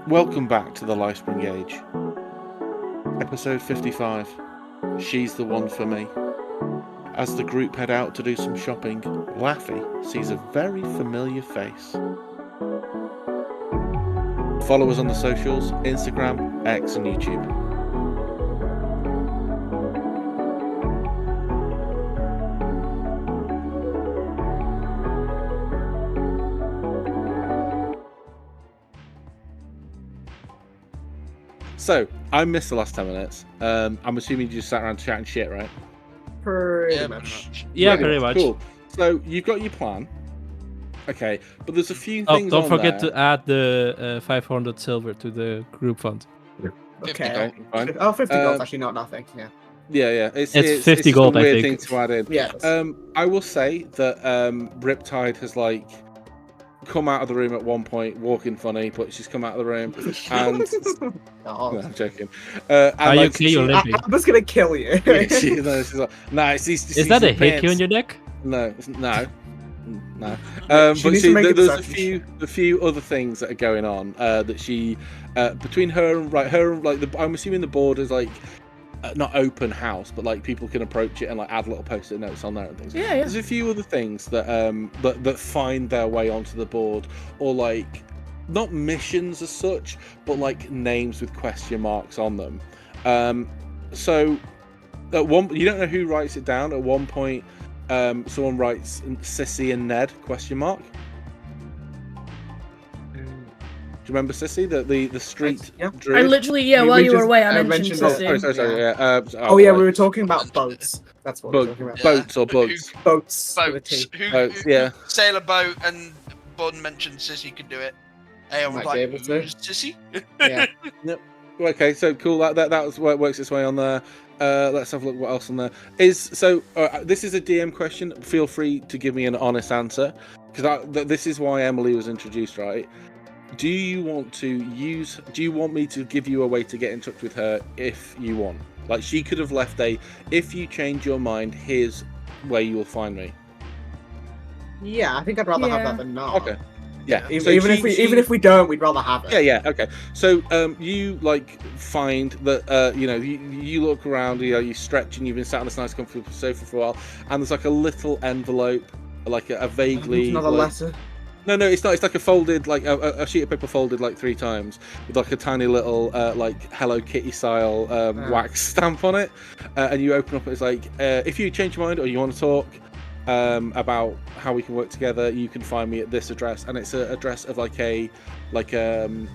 Welcome back to the Lifespring Age. Episode 55. She's the one for me. As the group head out to do some shopping, Lafi sees a very familiar face. Follow us on the socials, Instagram, X and YouTube. So, I missed the last 10 minutes. I'm assuming you just sat around chatting shit, right? Pretty much. Yeah, pretty much. Cool. So, you've got your plan. Okay, but there's a few Oh, things don't on forget there. to add the 500 silver to the group fund. Okay. Fine. Oh, 50 gold's actually not nothing. Yeah. Yeah. It's 50 50 just gold, a I weird think. thing to add in. Yeah. I will say that Riptide has like come out of the room at one point, walking funny, but she's come out of the room and Oh. no, I'm joking. And Are you like, okay? You're limping. I'm just gonna kill you. yeah, she's like, no, it's these. Is that a hickey on your neck? No. She But needs see, to make a there's perception a few other things that are going on that she between her and I'm assuming the board is like not open house, but like people can approach it and like add little post-it notes on there and things. Yeah. There's a few other things that that find their way onto the board, or like not missions as such, but like names with question marks on them. So at one, you don't know who writes it down. At one point, someone writes Sissy and Ned question mark. Do you remember Sissy, the street Yeah. druid? I literally, while you were away, I mentioned it. Sissy. Sorry. Oh yeah, we were talking about boats. That's what we were talking about. Boats or bugs. Boats. with a Boats. T. Who Boats, yeah. sail a boat and Bun mentioned Sissy could do it. I was Might like, be able to. "Who's Sissy?" Yeah. Okay, so cool. That works its way on there. Let's have a look what else on there is. So this is a DM question. Feel free to give me an honest answer, because this is why Emily was introduced, right? Do you want me to give you a way to get in touch with her if you want? Like, she could have left if you change your mind, here's where you will find me. Yeah, I think I'd rather have that than not. Okay. Yeah. Even if we don't, we'd rather have it. Yeah. Okay. So you like find that you look around, you stretch, and you've been sat on this nice comfortable sofa for a while, and there's like a little envelope, like a vaguely Another letter. No, it's not. It's like a folded, like a sheet of paper folded like 3 times with like a tiny little like Hello Kitty style wax stamp on it, and you open up. It's like if you change your mind or you want to talk about how we can work together, you can find me at this address, and it's an address of like a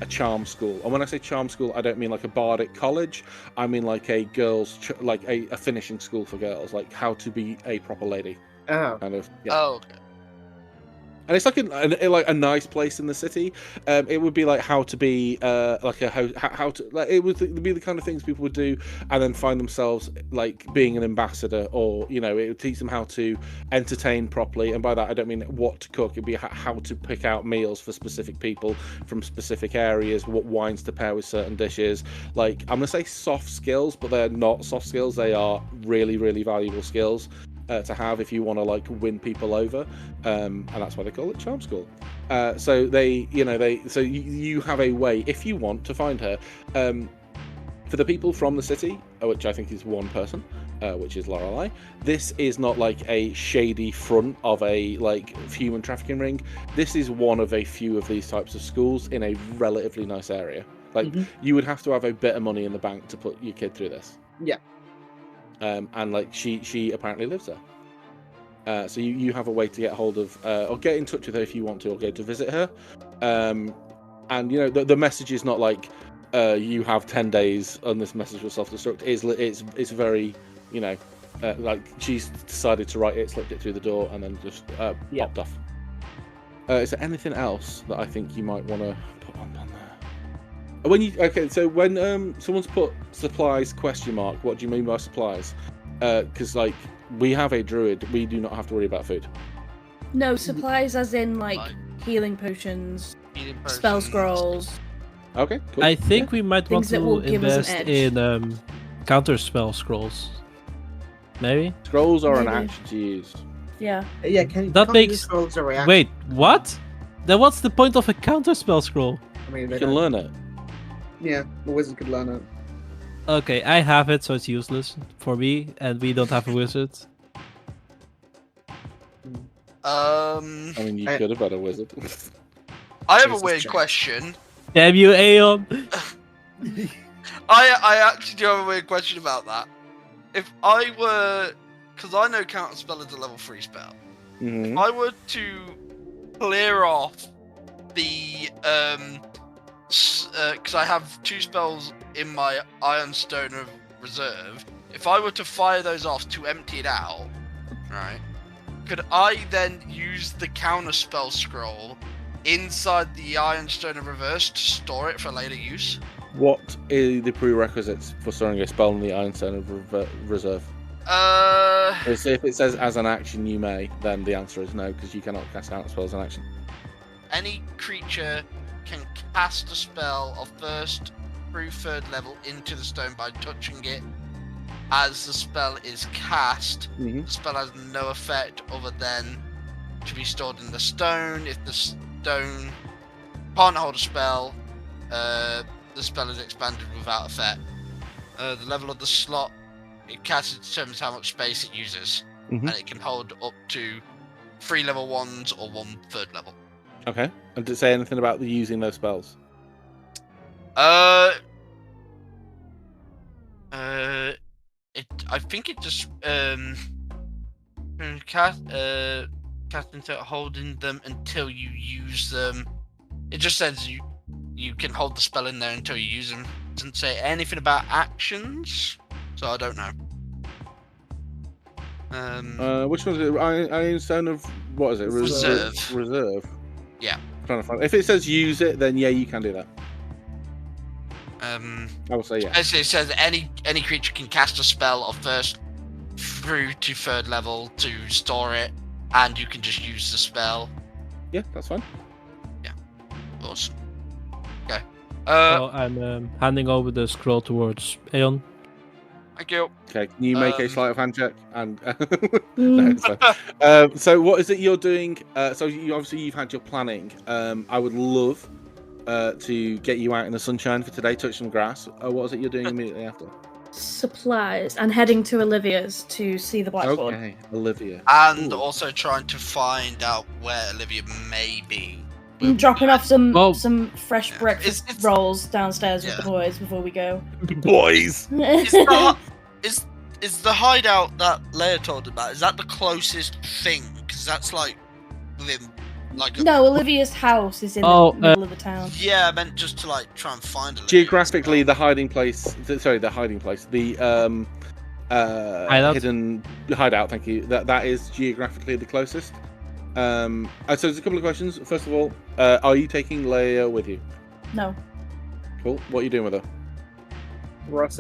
charm school. And when I say charm school, I don't mean like a bardic college. I mean like a girls like a finishing school for girls, like how to be a proper lady. Oh. Kind of. Yeah. Oh, okay. And it's like a nice place in the city. It would be like how to be like a host, how to like it would be the kind of things people would do, and then find themselves like being an ambassador, or it would teach them how to entertain properly. And by that I don't mean what to cook. It'd be how to pick out meals for specific people from specific areas, what wines to pair with certain dishes. Like, I'm gonna say soft skills, but they're not soft skills. They are really, really valuable skills to have if you want to like win people over, and that's why they call it charm school. So you have a way, if you want, to find her. For the people from the city, which I think is one person, which is Lorelei, this is not like a shady front of a like human trafficking ring. This is one of a few of these types of schools in a relatively nice area. Like, you would have to have a bit of money in the bank to put your kid through this. Yeah. And like she apparently lives there, so you have a way to get hold of or get in touch with her if you want to, or go to visit her. And the message is not like you have 10 days and this message will self-destruct. It's very like she's decided to write it, slipped it through the door, and then just popped off. Is there anything else that I think you might want to put on there? So when someone's put supplies question mark, what do you mean by supplies? Because like we have a druid, we do not have to worry about food. No, supplies as in like healing potions, spell scrolls. Okay, cool. I think we might want Things that will to give us an invest edge. in counter spell scrolls. Maybe? Scrolls are an Maybe. action to use. Yeah. Yeah. That makes- a reaction. Wait, what? Then what's the point of a counter spell scroll? I mean, You can learn it. Yeah, the wizard could learn it. Okay, I have it, so it's useless for me, and we don't have a wizard. I mean, you could have had a wizard. I have a Jesus weird Jack. question. Damn you, Aeon! I actually do have a weird question about that. If I were, because I know counter spell is a level 3 spell. If I were to clear off the because I have 2 spells in my Ironstone of Reserve. If I were to fire those off to empty it out, right? Could I then use the counter spell scroll inside the Ironstone of Reverse to store it for later use? What are the prerequisites for storing a spell in the Ironstone of Reserve? If it says as an action you may, then the answer is no, because you cannot cast counter spells as an action. Any creature can cast a spell of 1st through 3rd level into the stone by touching it. As the spell is cast, the spell has no effect other than to be stored in the stone. If the stone can't hold a spell, the spell is expanded without effect. The level of the slot it casts determines how much space it uses, and it can hold up to 3 level 1s or 1 3rd level. Okay. And did it say anything about using those spells? I think it just cast into holding them until you use them. It just says you can hold the spell in there until you use them. It doesn't say anything about actions, so I don't know. Which one is it? Ironstone of what is it? Reserve. Reserve. Yeah. I'm trying to find. If it says use it, then yeah, you can do that. I will say yeah. As it says, any creature can cast a spell of 1st through to 3rd level to store it, and you can just use the spell. Yeah, that's fine. Yeah. Awesome. Okay. So I'm handing over the scroll towards Aeon. Thank you. Okay, can you make a sleight of hand check? And no, it's fine. So what is it you're doing? So you've had your planning. I would love to get you out in the sunshine for today, touch some grass. What is it you're doing immediately after? Supplies and heading to Olivia's to see the blackboard. Okay, Olivia. And Ooh. also trying to find out where Olivia may be. I'm dropping off some fresh Yeah. breakfast It's- rolls downstairs with Yeah. the boys before we go. Boys. Is the hideout that Leia told about? Is that the closest thing? Because that's like within like. No, Olivia's house is in the middle of the town. Yeah, I meant just to like try and find Olivia. Geographically, the hiding place. The Hideout? hidden hideout. Thank you. That is geographically the closest. So there's a couple of questions. First of all, are you taking Leia with you? No. Cool. What are you doing with her? Replied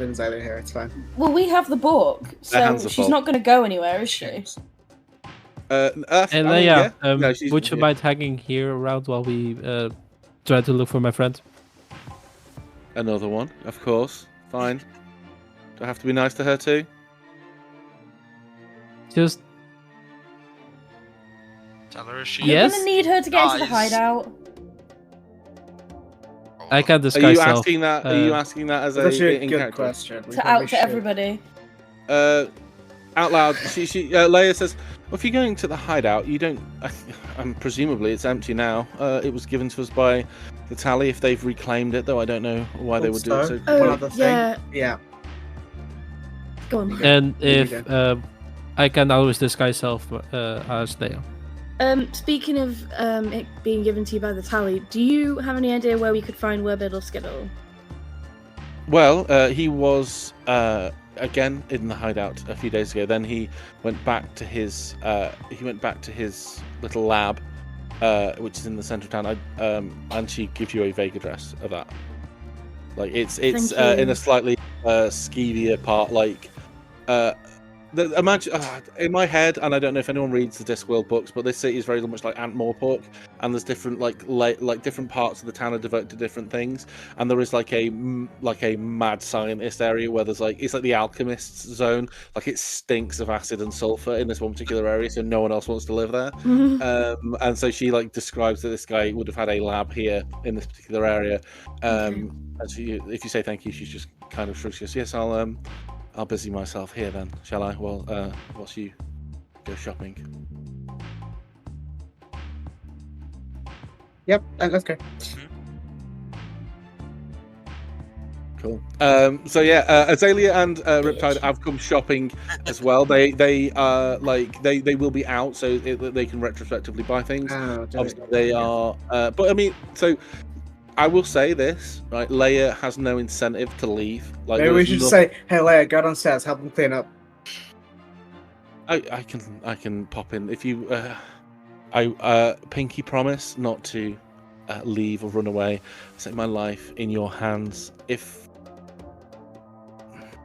in Xylo here, it's fine. Well, we have the book, so hands are she's full. not going to go anywhere, is she? And yeah. yeah, No, she's would you here. mind hanging here around while we try to look for my friend? Another one, of course. Fine. Do I have to be nice to her too? Just Tell her she. You're Yes. going to need her to get into the Guys. hideout. I can Are disguise you self. asking that? Are you asking that as That's actually a in good character? question. We To probably out to should. everybody. Out loud, Leia says, well, if you're going to the hideout, you don't. Presumably, it's empty now. It was given to us by the tally. If they've reclaimed it, though, I don't know why they would do it so. One Oh, other thing. yeah. Yeah. Go on. And Okay. if I can always disguise self as Leia. Speaking of it being given to you by the tally, do you have any idea where we could find Werbid or Skittle? Well, he was again in the hideout a few days ago. Then he went back to his little lab, which is in the centre of town. And she gives you a vague address of that. Like it's Thank you. in a slightly skeevier part. Like Imagine in my head, and I don't know if anyone reads the Discworld books, but this city is very much like Ant-Morpork, and there's different like different parts of the town are devoted to different things, and there is like a mad scientist area where there's it's like the alchemist's zone, like it stinks of acid and sulfur in this one particular area, so no one else wants to live there. And so she describes that this guy would have had a lab here in this particular area. And if you say thank you, she's just kind of shrugs. She goes, yes, I'll busy myself here then, shall I? Well, whilst you go shopping. Yep, let's go. Cool. So yeah, Azalea and Riptide have come shopping as well. They will be out, so they can retrospectively buy things. Obviously, they are. But I mean, so. I will say this, right? Leia has no incentive to leave. Maybe we should say, "Hey, Leia, go downstairs, help them clean up." I can pop in if you. Pinky promise not to leave or run away. Set my life in your hands. If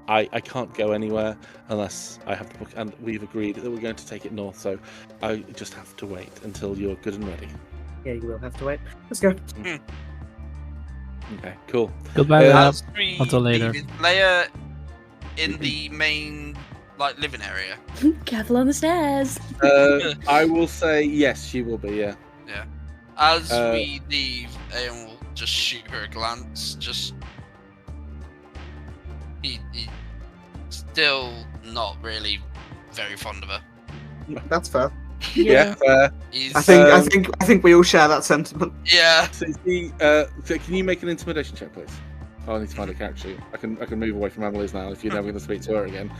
I can't go anywhere unless I have the book, and we've agreed that we're going to take it north. So I just have to wait until you're good and ready. Yeah, you will have to wait. Let's go. Okay, cool. Goodbye, until later. Leia in the main living area. Careful on the stairs. I will say yes, she will be. Yeah. Yeah. As we leave, Aeon will just shoot her a glance. Just he still not really very fond of her. That's fair. Yeah, fair. I think we all share that sentiment. Yeah. So can you make an intimidation check, please? I need to find a character sheet. I can move away from Emily's now if you're never going to speak to her again.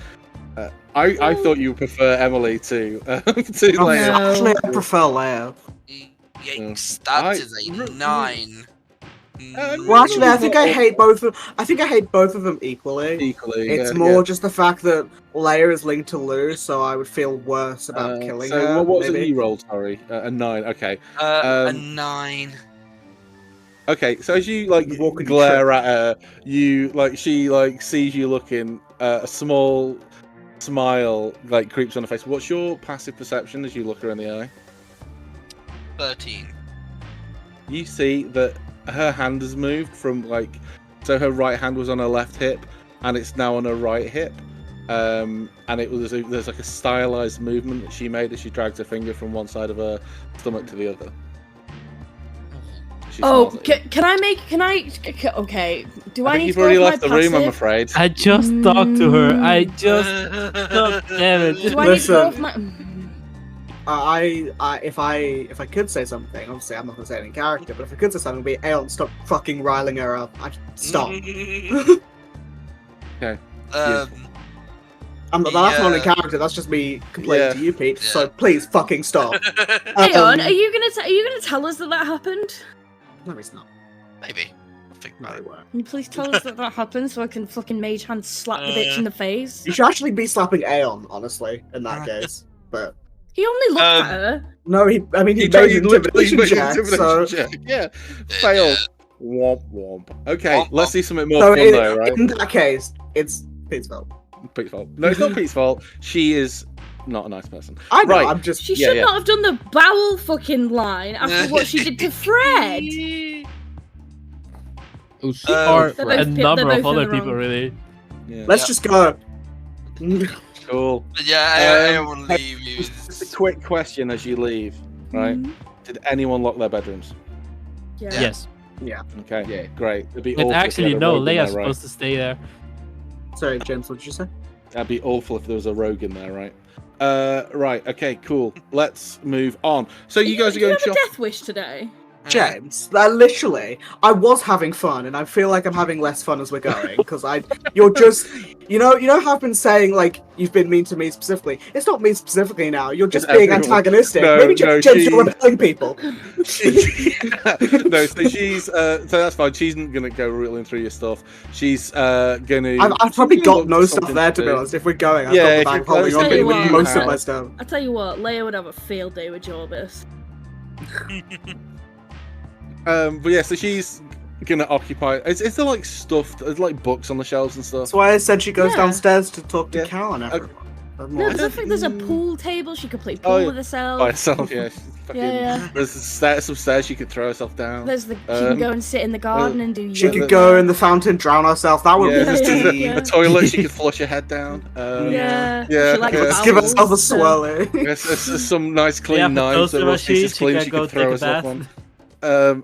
I thought you would prefer Emily to Leia. No. Actually, I prefer Leia. Yikes! That is a 9. Well, actually, I think I hate both of them equally. It's more just the fact that Leia is linked to Lou, so I would feel worse about killing her. So what was it you rolled? Sorry, a 9. Okay. A 9. Okay, so as you glare at her, she sees you looking. A small smile creeps on her face. What's your passive perception as you look her in the eye? 13. You see that her hand has moved from so her right hand was on her left hip and it's now on her right hip, and there's a stylized movement that she made as she drags her finger from one side of her stomach to the other. Can I okay, do I need you've to go already with left my the room, I'm passive? afraid. I just talked to her. God damn it. Do I need to go with my... if I could say something, obviously I'm not gonna say it in character, but if I could say something, it'd be Aeon, stop fucking riling her up. Stop. Okay. That's not in character. That's just me complaining to you, Pete. Yeah. So please fucking stop. Aeon, are you gonna tell us that happened? No, it's not. Maybe. I'll think about it. Can you please tell us that happened so I can fucking mage hand slap the bitch in the face? You should actually be slapping Aeon, honestly, in that case. But He only looked at her. no, he made an intimidation check. Yeah, failed. Womp womp. Okay, Womp, let's womp. see something more fun though, right? In that case, it's Pete's fault. Pete's fault. No, it's not Pete's fault. She is not a nice person. I know, Right. I'm just... She should not have done the bowel fucking line after what she did to Fred. Or They're a both number in of the other wrong. people, really. Yeah. Let's just go. Cool. But yeah, I want to leave you. Just a quick question as you leave, right? Mhm. Did anyone lock their bedrooms? Yeah. Yes. Yeah. Okay. Yeah. Great. It'd be And awful if actually, you had a no, rogue in Leia's there, right? supposed to stay there. Sorry, James, what did you say? That'd be awful if there was a rogue in there, right? Right. Okay. Cool. Let's move on. So you guys are Do you going have a shopping. death wish today? James, literally, I was having fun, and I feel like I'm having less fun as we're going, because you're just, you know how I've been saying, you've been mean to me specifically. It's not me specifically now, you're just It's being everyone. antagonistic. No, Maybe no, James, you're repelling people. No, so she's, so that's fine. She's not gonna go riddling through your stuff. She's gonna. I've probably got look no for stuff something there, to be do. honest, if we're going. I've Yeah, got the if bag you're holding close on to me it, with you most of have. my stuff. I tell you what, Leia would have a field day with Jorbis. But yeah, so she's gonna occupy. Is there stuff? There's books on the shelves and stuff. That's why I said she goes Yeah. downstairs to talk to Yeah. Cal and everyone. No, because I think there's a pool table. She could play pool Oh, yeah. with herself. By herself, yeah. She's fucking, Yeah. There's some stairs she could throw herself down. She can go and sit in the garden and do. She yoga. could go in the fountain, drown herself. That would be Yeah. A toilet, she could flush her head down. Yeah. Yeah, She likes yeah. Let's give herself a bowels, so- swirly. There's some nice clean Yeah, knives that toaster are pieces machine, clean she she can could go throw take a herself bath. on.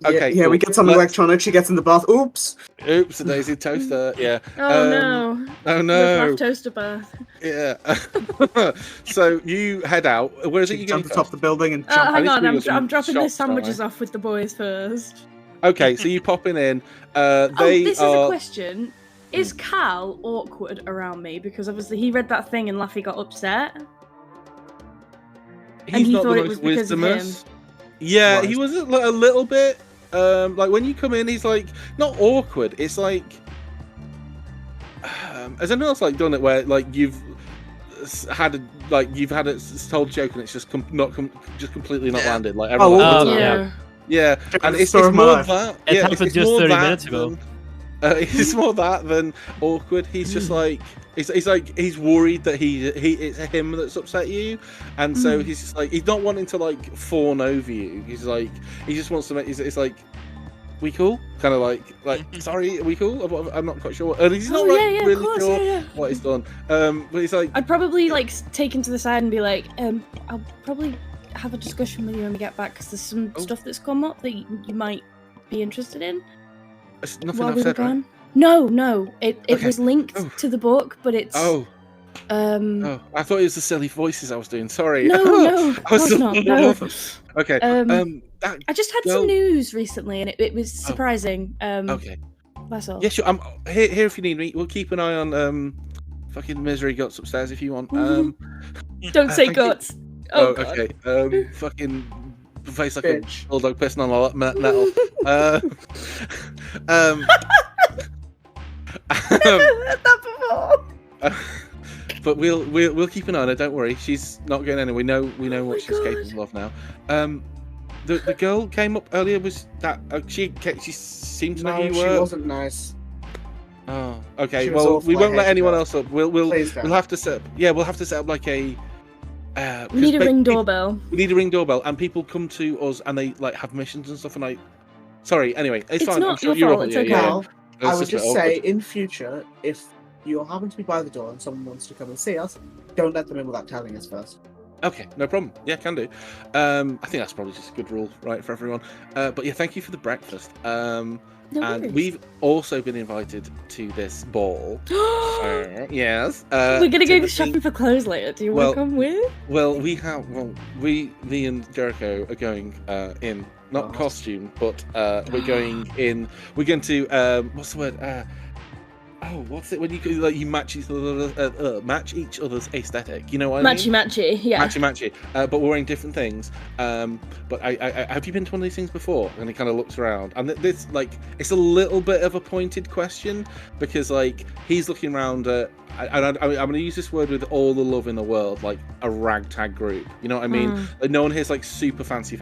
Okay, Yeah, cool. we get some Let's- electronic. She gets in the bath. Oops. Oops, a daisy toaster. Yeah. Oh no. Oh Riff no. Raff toaster bath. Yeah. So you head out. Where is it She you can going jump atop the building and Oh, jump. hang need to on, go to I'm the dropping the shop, sandwiches don't off with the boys first. Okay, so you popping in. Oh, They this is are. a question. Is Cal awkward around me? Because obviously he read that thing and Laffy got upset. He's and he not thought the it was most because of wisdomous. Yeah, Right. he was a little bit. Like when you come in, he's like not awkward. It's like, has anyone else like done it where like you've had it told joke and it's just just completely not Yeah. landed. Like everyone. Oh, like, yeah. Yeah, and it's story of my more life. that. It Yeah, happened it's just more 30 that minutes ago. than- it's more that than awkward. He's just like he's like he's worried that he it's him that's upset you, and so he's just like he's not wanting to like fawn over you. He's like he just wants to make. It's like we cool, kind of like sorry, are we cool? I'm not quite sure. What, and he's not like yeah, of really course, sure yeah. what he's done. But he's like I'd probably like take him to the side and be like, I'll probably have a discussion with you when we get back because there's some stuff that's come up that you might be interested in. it's nothing While I've we were said, right? gone. No, it Okay. was linked Oh. to the book, but it's Oh, I thought it was the silly voices I was doing. Sorry. no, of I was course not. No. Okay. That, I just had Well- some news recently, and it was surprising. okay. That's all. Yeah, sure. I'm here if you need me. We'll keep an eye on fucking misery guts upstairs if you want. Don't say thank you. guts. Oh, God. okay. Fucking face like Bitch. a bulldog pissing on a metal. Heard that before. But we'll keep an eye on her. Don't worry. She's not going anywhere. We know Oh what my she's God. capable of now. The girl came up earlier. Was that she seemed to know who No, you she were? wasn't nice. Oh, okay. She was Well, awful, we I won't let hated anyone her. else up. We'll Please don't. have to set up. Yeah, we'll have to set up like a. We need a ring doorbell. doorbell. We need a ring doorbell, and people come to us and they like have missions and stuff. And I, sorry. Anyway, it's fine. I'm not sure your you're fault, up. it's Yeah, okay. yeah. Now, I It's would just a just bit say, awkward. in future, if you happen to be by the door and someone wants to come and see us, don't let them in without telling us first. Okay, no problem. Yeah, can do. I think that's probably just a good rule, right, for everyone. But yeah, thank you for the breakfast. No And worries. we've also been invited to this ball. Yes. We're gonna to go the- shopping for clothes later. Do you Well- want to come with? Well, me and Jericho are going in not Oh. costume, but we're going in. We're going to what's the word? What's it when you match each other's aesthetic? You know what I Matchy mean? matchy, yeah. Matchy. But we're wearing different things. But I have you been to one of these things before? And he kind of looks around, and this like it's a little bit of a pointed question because like he's looking around at. I'm going to use this word with all the love in the world, like a ragtag group. You know what I mean? Like no one here's like super fancy.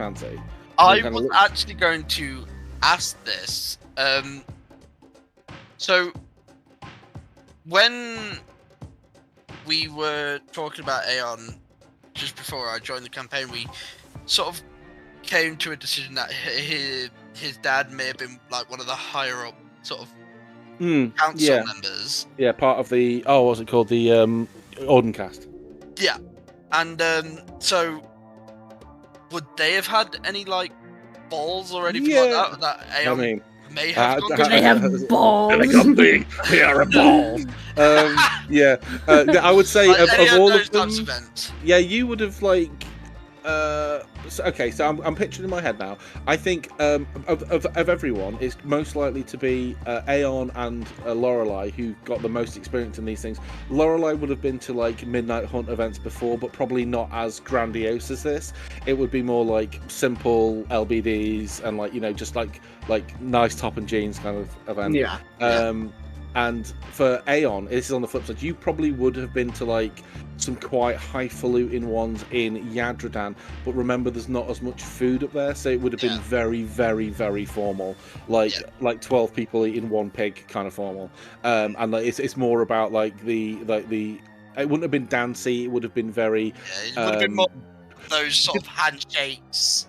I kinda was looks- actually going to ask this. So, when we were talking about Aeon just before I joined the campaign, we sort of came to a decision that his dad may have been like one of the higher up sort of council Yeah, members. yeah, part of the what's it called? The Ordencast. Yeah, and so would they have had any like balls or anything Yeah. like that I Aeon mean, may have gone Do to? they have balls? They are a ball. Yeah, I would say Like, of any all those of them. types of events. Yeah, you would have like. So I'm picturing in my head now. I think of everyone, it's most likely to be Aeon and Lorelei who got the most experience in these things. Lorelei would have been to like Midnight Hunt events before, but probably not as grandiose as this. It would be more like simple LBDs and like just like nice top and jeans kind of event. Yeah. And for Aeon, this is on the flip side. You probably would have been to like some quite highfalutin ones in Yadradan, but remember, there's not as much food up there, so it would have been very, very, very formal, like 12 people eating one pig kind of formal. And like it's more about like the It wouldn't have been dancey. It would have been very. Yeah, it would have been more those sort of handshakes,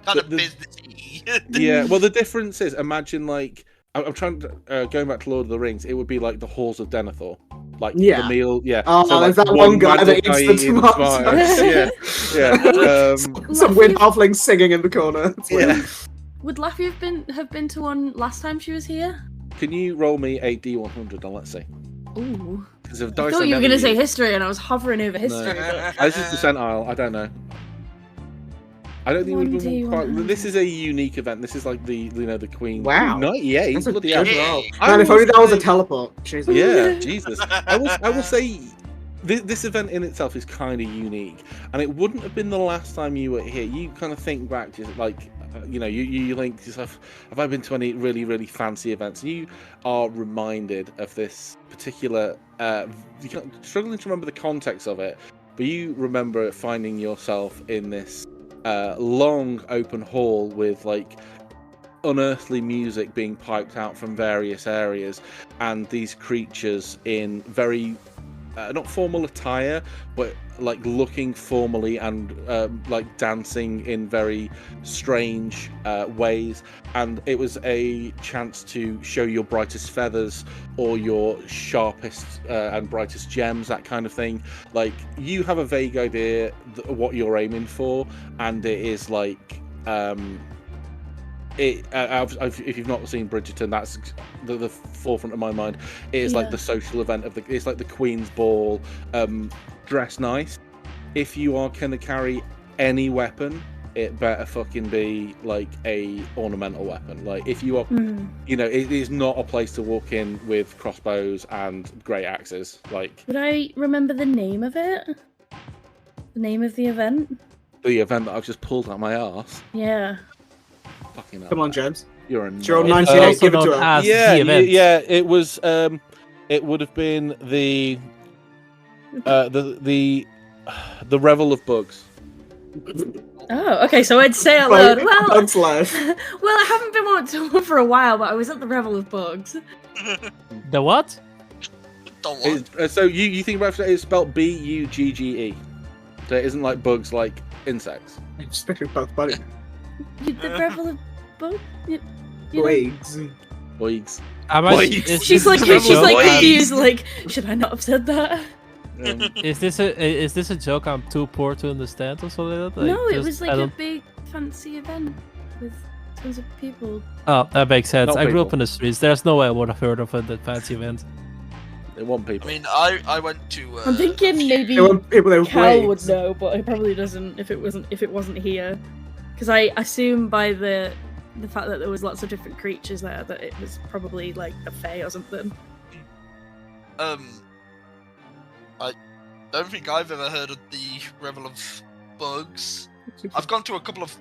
kind of businessy. Yeah. Well, the difference is, imagine like I'm trying to going back to Lord of the Rings. It would be like the halls of Denethor, like the meal. Yeah. Oh, so, there's like, that one guy that magic eats the eating tomatoes. Yeah. Some wind halfling singing in the corner. It's like- Yeah. Would Lafi have been to one last time she was here? Can you roll me a D100 and let's see? Ooh. Because of I dice thought you were never going to say use. history, and I was hovering over history. No. But... This is percentile. I don't know. I don't think we've been quite. 1D100. This is a unique event. This is like the the Queen. Wow. 98. That's a Bloody good hell. roll. I Man, if will only that was a say- teleport. Jesus. Yeah, Jesus. I will say this event in itself is kind of unique, and it wouldn't have been the last time you were here. You kind of think back to like, you think to yourself, have I been to any really, really fancy events? And you are reminded of this particular, struggling to remember the context of it, but you remember finding yourself in this long open hall with like unearthly music being piped out from various areas, and these creatures in very not formal attire, but like looking formally and like dancing in very strange ways. And it was a chance to show your brightest feathers or your sharpest and brightest gems, that kind of thing. Like, you have a vague idea what you're aiming for, and it is like if you've not seen Bridgerton, that's the forefront of my mind. It is like the social event of it's like the Queen's Ball. Dress nice. If you are gonna carry any weapon, it better fucking be like a ornamental weapon. Like, if you are, it is not a place to walk in with crossbows and great axes. Like, Would I remember the name of it? The name of the event? the event that I've just pulled out my arse. Yeah. Fucking hell. Come on, James. You're a You're on nut. 98, also give it to known her. as Yeah, the event. yeah. It was. It would have been the Revel of Bugs. Oh, okay, so I'd say out loud, well, Bugs Life. well, I haven't been to one for a while, but I was at the Revel of Bugs. The what? Don't want. So you think about it's spelled Bugge. So it isn't like bugs, like insects. Especially Bugs Bunny. The Revel of Bugs? You know? Wigs. Bugs. She's like this a joke? confused, like, should I not have said that? Is this a joke I'm too poor to understand or something like that? No, it just- was I like a don't- big fancy event with tons of people. Oh, that makes sense. Not I grew up people. in the streets. There's no way I would have heard of that fancy event. They want I people. mean, I went to. I'm thinking maybe They were people that Cal were would know, but he probably doesn't if it wasn't here. Because I assume by the fact that there was lots of different creatures there that it was probably like the Fae or something. I don't think I've ever heard of the Revel of Bugs. I've gone to a couple of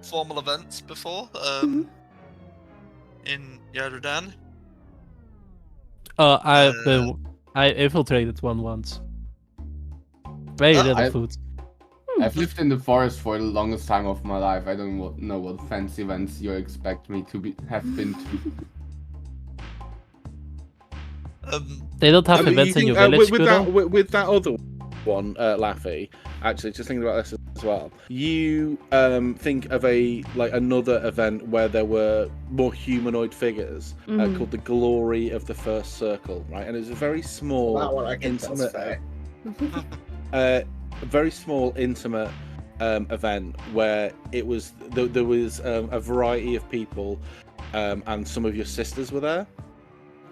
formal events before. In Yardan. I infiltrated one once. Very Oh, little I- food. I've lived in the forest for the longest time of my life. I don't know what fancy events you expect me to have been to. They don't have I mean, events you in your think, village, with Kudo? that other one, Lafi. Actually, just thinking about this as well. You think of another event where there were more humanoid figures called the Glory of the First Circle, right? And it was a very small, That one I guess that's intimate, fair. a very small, intimate event where it was there was a variety of people, and some of your sisters were there,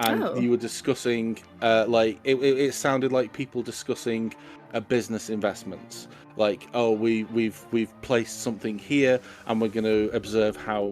and you were discussing it sounded like people discussing business investments. Like, oh, we've placed something here, and we're going to observe how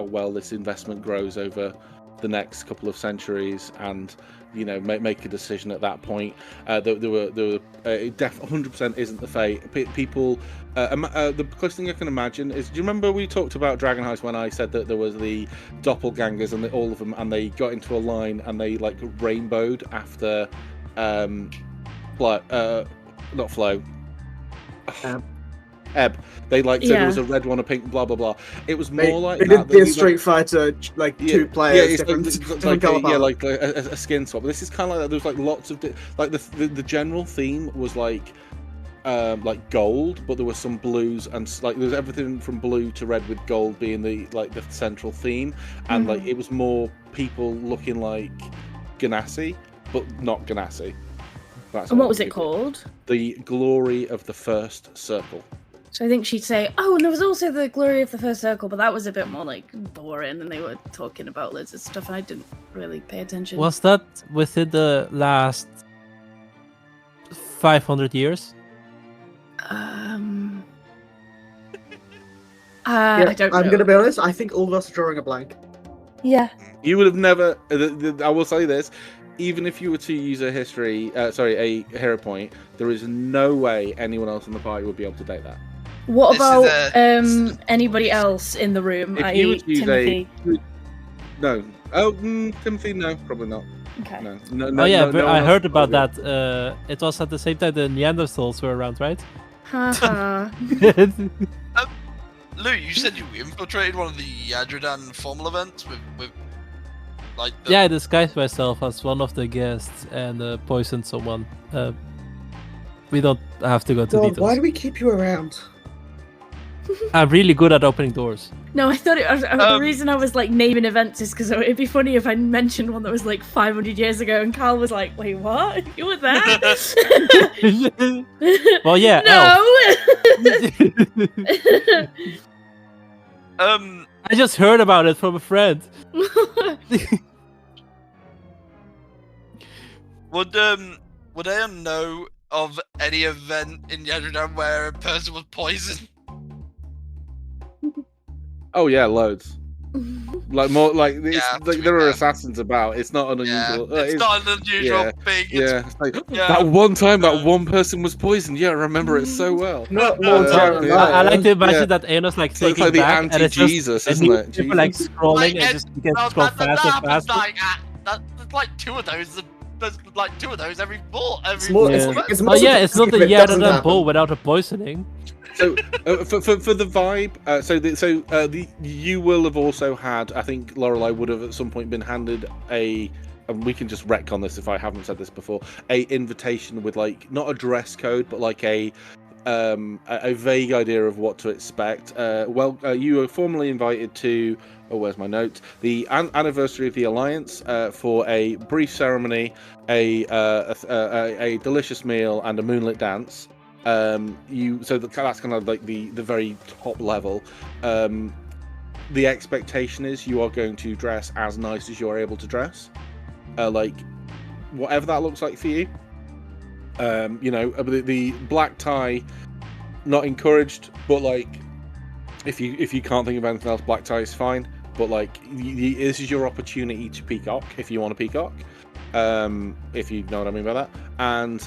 well this investment grows over the next couple of centuries, and make a decision at that point. There were 100% isn't the Fae. People, the closest thing I can imagine is, do you remember we talked about Dragon Heist when I said that there was the doppelgangers and all of them, and they got into a line and they like rainbowed after, not Flo. Ebb. They like said there was a red one, a pink, blah blah blah. It was more like they that. did the Street Fighter like two players, different color palette. A skin swap. But this is kind of like that. There was like lots of like the general theme was like gold, but there were some blues and like there was everything from blue to red, with gold being the central theme, and like it was more people looking like Ganassi, but not Ganassi. And what was it called? The Glory of the First Circle. So I think she'd say, oh, and there was also the Glory of the First Circle, but that was a bit more like boring, and they were talking about loads of stuff, and I didn't really pay attention. Was that within the last 500 years? I don't know. I'm going to be honest, I think all of us are drawing a blank. Yeah. You would have never, I will say this, even if you were to use a hero point, there is no way anyone else in the party would be able to date that. What about anybody else in the room? If you would use Timothy? No. Oh, Timothy, no, probably not. Okay. No, I heard about that. It was at the same time the Neanderthals were around, right? Haha. Lou, you said you infiltrated one of the Adredan formal events with like. Yeah, I disguised myself as one of the guests and poisoned someone. We don't have to go into details. Why do we keep you around? I'm really good at opening doors. No, I thought the reason I was like naming events is because it'd be funny if I mentioned one that was like 500 years ago, and Carl was like, "Wait, what? You were there?" Well, yeah. No. I just heard about it from a friend. Would anyone know of any event in Yadridan where a person was poisoned? Oh yeah, loads. Like more like, there are fair. assassins about. It's not an unusual. It's not an unusual thing. It's like, that one time that one person was poisoned. Yeah, I remember it so well. I like to imagine that Aenos like taking like the back, and it's anti-Jesus, just, isn't and it? people like scrolling and just you can scroll faster and faster. There's like two of those. There's like two of those every ball. It's not the Yadridan bull without a poisoning. So for the vibe, you will have also had. I think Lorelei would have at some point been handed and we can just retcon this if I haven't said this before, a invitation with like not a dress code but like a vague idea of what to expect. You were formally invited to. Oh, where's my note? The anniversary of the Alliance for a brief ceremony, a delicious meal, and a moonlit dance. That's kind of like the very top level. The expectation is you are going to dress as nice as you are able to dress, like whatever that looks like for you. The black tie, not encouraged, but like if you can't think of anything else, black tie is fine. But like this is your opportunity to peacock if you want to peacock, if you know what I mean by that. And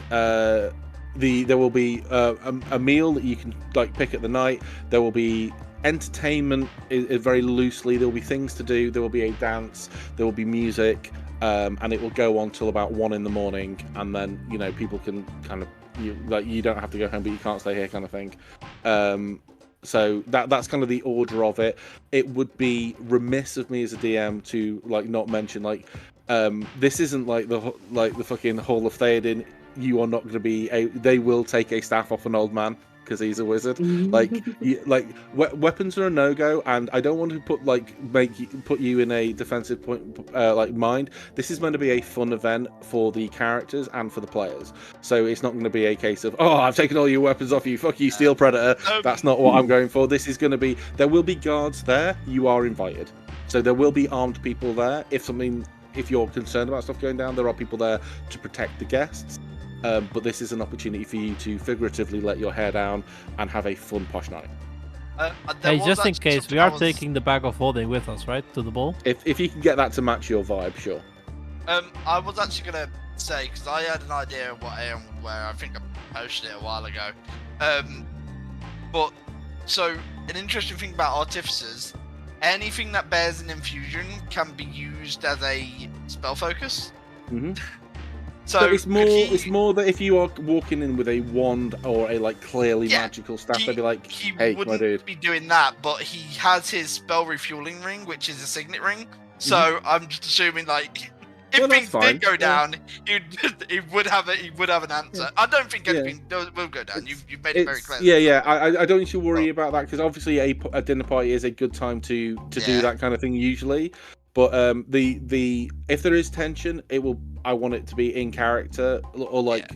there will be a meal that you can like pick at the night. There will be entertainment, very loosely. There will be things to do. There will be a dance. There will be music, and it will go on till about 1 a.m. And then people can kind of you don't have to go home, but you can't stay here, kind of thing. So that's kind of the order of it. It would be remiss of me as a DM to like not mention this isn't like the fucking Hall of Theoden. You are not going to be they will take a staff off an old man because he's a wizard. Weapons are a no-go, and I don't want to put you in a defensive point mind. This is meant to be a fun event for the characters and for the players, so it's not going to be a case of I've taken all your weapons off you, fuck you, Steel Predator. That's not what I'm going for. This is going to be, there will be guards there. You are invited, so there will be armed people there. If you're concerned about stuff going down, there are people there to protect the guests. But this is an opportunity for you to figuratively let your hair down and have a fun posh night. Hey, just in case, we are taking the bag of holding with us, right, to the ball? If you can get that to match your vibe, sure. I was actually gonna say, because I had an idea of what Aeon would wear. I think I posted it a while ago. But so an interesting thing about artificers, anything that bears an infusion can be used as a spell focus. Mm-hmm. So it's more that if you are walking in with a wand or a like clearly magical staff, they'd be like, "Hey, my dude." He wouldn't be doing that, but he has his spell refueling ring, which is a signet ring. So I'm just assuming like if things did go down, he would have an answer. I don't think anything will go down. You've made it very clear. Yeah. I don't need to worry about that because obviously a dinner party is a good time to do that kind of thing usually. But if there is tension, I want it to be in character or like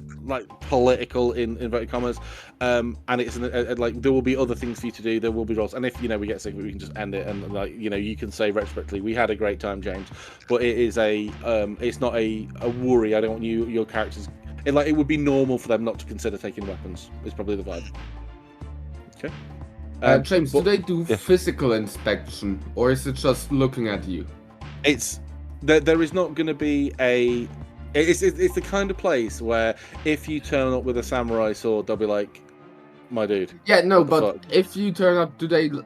political in inverted commas, and it's like there will be other things for you to do. There will be roles, and if we get sick of it, we can just end it and like you can say retrospectively we had a great time, James. But it is it's not a worry. I don't want your characters. It would be normal for them not to consider taking weapons. Is probably the vibe. Okay. James, do they do physical inspection or is it just looking at you? It's there is not going to be a. It's the kind of place where if you turn up with a samurai sword, they'll be like, "My dude." Yeah, no, but if you turn up, do they do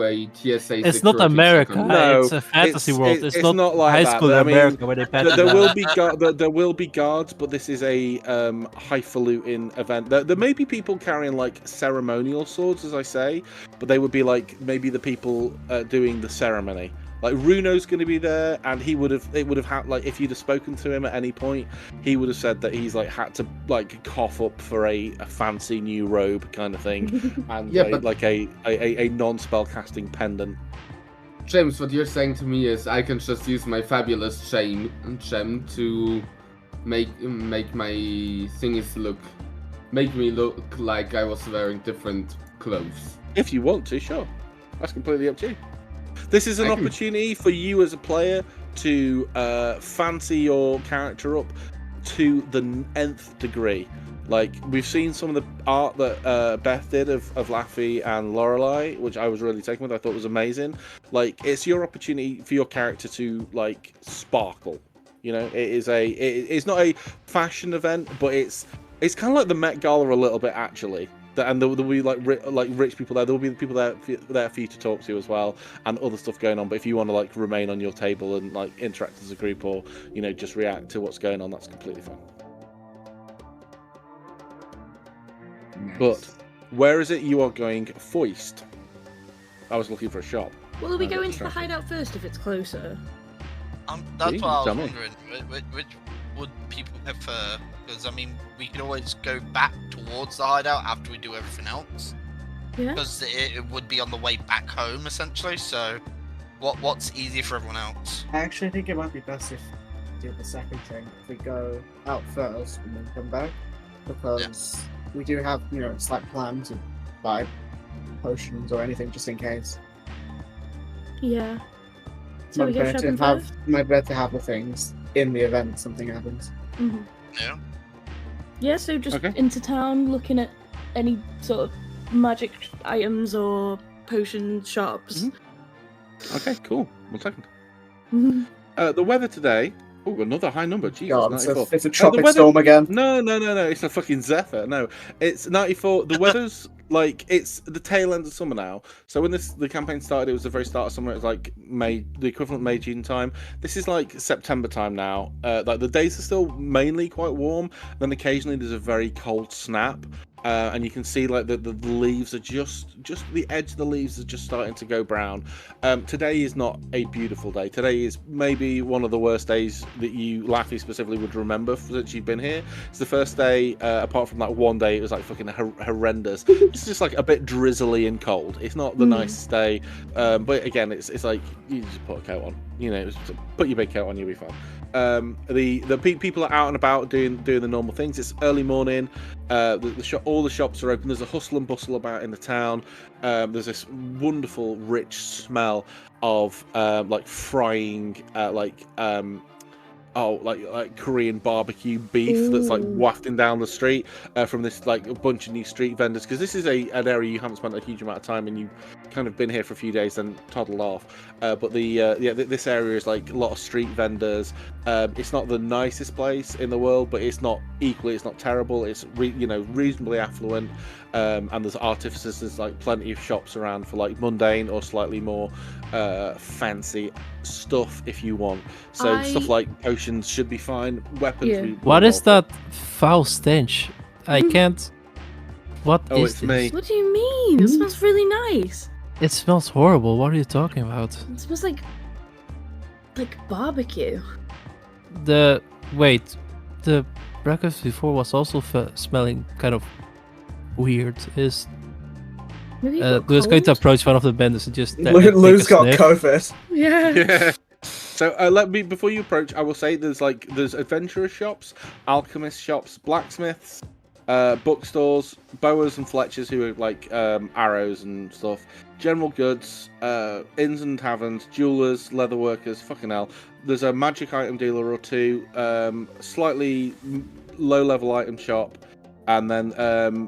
a TSA? It's not America. No, it's a fantasy world. It's not like high that. school in America where they pat there will be guards, but this is a highfalutin event. There may be people carrying like ceremonial swords, as I say, but they would be like maybe the people doing the ceremony. Like Runo's going to be there, and it would have had like if you'd have spoken to him at any point, he would have said that he's like had to like cough up for a fancy new robe kind of thing, and a non-spell casting pendant. James, what you're saying to me is I can just use my fabulous gem to make my thingies make me look like I was wearing different clothes. If you want to, sure, that's completely up to you. This is an opportunity for you as a player to fancy your character up to the nth degree. Like, we've seen some of the art that Beth did of Lafi and Lorelei, which I was really taken with. I thought was amazing. Like, it's your opportunity for your character to, like, sparkle. It's not a fashion event, but it's kind of like the Met Gala a little bit, actually. And there'll be like rich people there. There'll be people there for you to talk to as well, and other stuff going on. But if you want to like remain on your table and like interact as a group, or just react to what's going on, that's completely fine. Nice. But where is it you are going, Foist? I was looking for a shop. Well, are we going to the hideout first if it's closer? That's what I was wondering. Which would people prefer? Because I mean, we could always go back towards the hideout after we do everything else. Yeah. Because it would be on the way back home essentially. So, what's easier for everyone else? I actually think it might be best if we do the second thing. If we go out first and then come back, because we do have a slight plan to buy potions or anything just in case. Yeah. So we go shopping first? Might better to have the things in the event something happens. Mm-hmm. Yeah. Yeah, so just into town, looking at any sort of magic items or potion shops. Mm-hmm. Okay, cool. 1 second. Mm-hmm. The weather today. Oh, another high number. Jesus, God, 94. it's a tropic storm again. No. It's a fucking Zephyr. No, it's 94. The weather's like it's the tail end of summer now. So when the campaign started, it was the very start of summer. It was like May, the equivalent May June time. This is like September time now. Like the days are still mainly quite warm. Then occasionally there's a very cold snap. And you can see like the leaves are just the edge of the leaves are just starting to go brown. Today is not a beautiful day. Today is maybe one of the worst days that you, Lafi specifically, would remember since you've been here. It's the first day, apart from that one day, it was like fucking horrendous. It's just like a bit drizzly and cold. It's not the nicest day, but again, it's like you just put a coat on. Put your big coat on, you'll be fine. The people are out and about doing the normal things. It's early morning. All the shops are open. There's a hustle and bustle about in the town. There's this wonderful, rich smell of like frying, like Korean barbecue beef that's like wafting down the street from this like a bunch of new street vendors, because this is an area you haven't spent a huge amount of time and you kind of been here for a few days and toddled off. But this area is like a lot of street vendors. It's not the nicest place in the world, but it's not terrible. It's reasonably affluent. and there's artificers. There's like plenty of shops around for like mundane or slightly more fancy stuff if you want. So stuff like potions should be fine. Weapons. What is that foul stench? I can't. What is it's this? me. What do you mean? It smells really nice. It smells horrible. What are you talking about? It smells like barbecue. The breakfast before was also smelling kind of weird. Is Maybe Lou's going to approach one of the bandits and just Lou's got COVID. Yeah. Yeah. So let me, before you approach, I will say there's adventurer shops, alchemist shops, blacksmiths, bookstores, boas and fletchers who are like arrows and stuff, general goods, inns and taverns, jewelers, leatherworkers, fucking hell. There's a magic item dealer or two, slightly low-level item shop, and then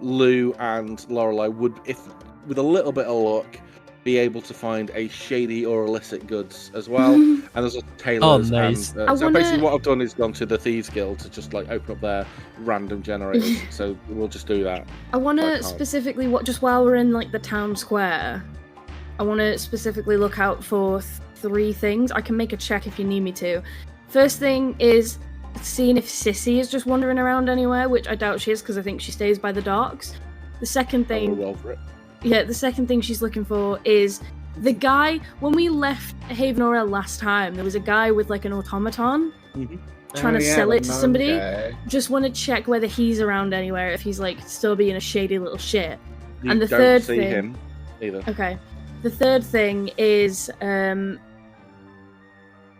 Lou and Lorelei would, if with a little bit of luck, be able to find a shady or illicit goods as well. And there's a tailors. Oh, nice. And, so basically what I've done is gone to the Thieves Guild to just like open up their random generators. So we'll just do that. I want to specifically, just while we're in like the town square, I want to specifically look out for 3 things. I can make a check if you need me to. First thing is seeing if Sissy is just wandering around anywhere, which I doubt she is because I think she stays by the docks. The second thing... Roll for it. Yeah, the second thing she's looking for is the guy. When we left Haven Aurel last time, there was a guy with like an automaton trying to sell it to somebody. Just want to check whether he's around anywhere, if he's like still being a shady little shit. And the third thing, him either. Okay. The third thing is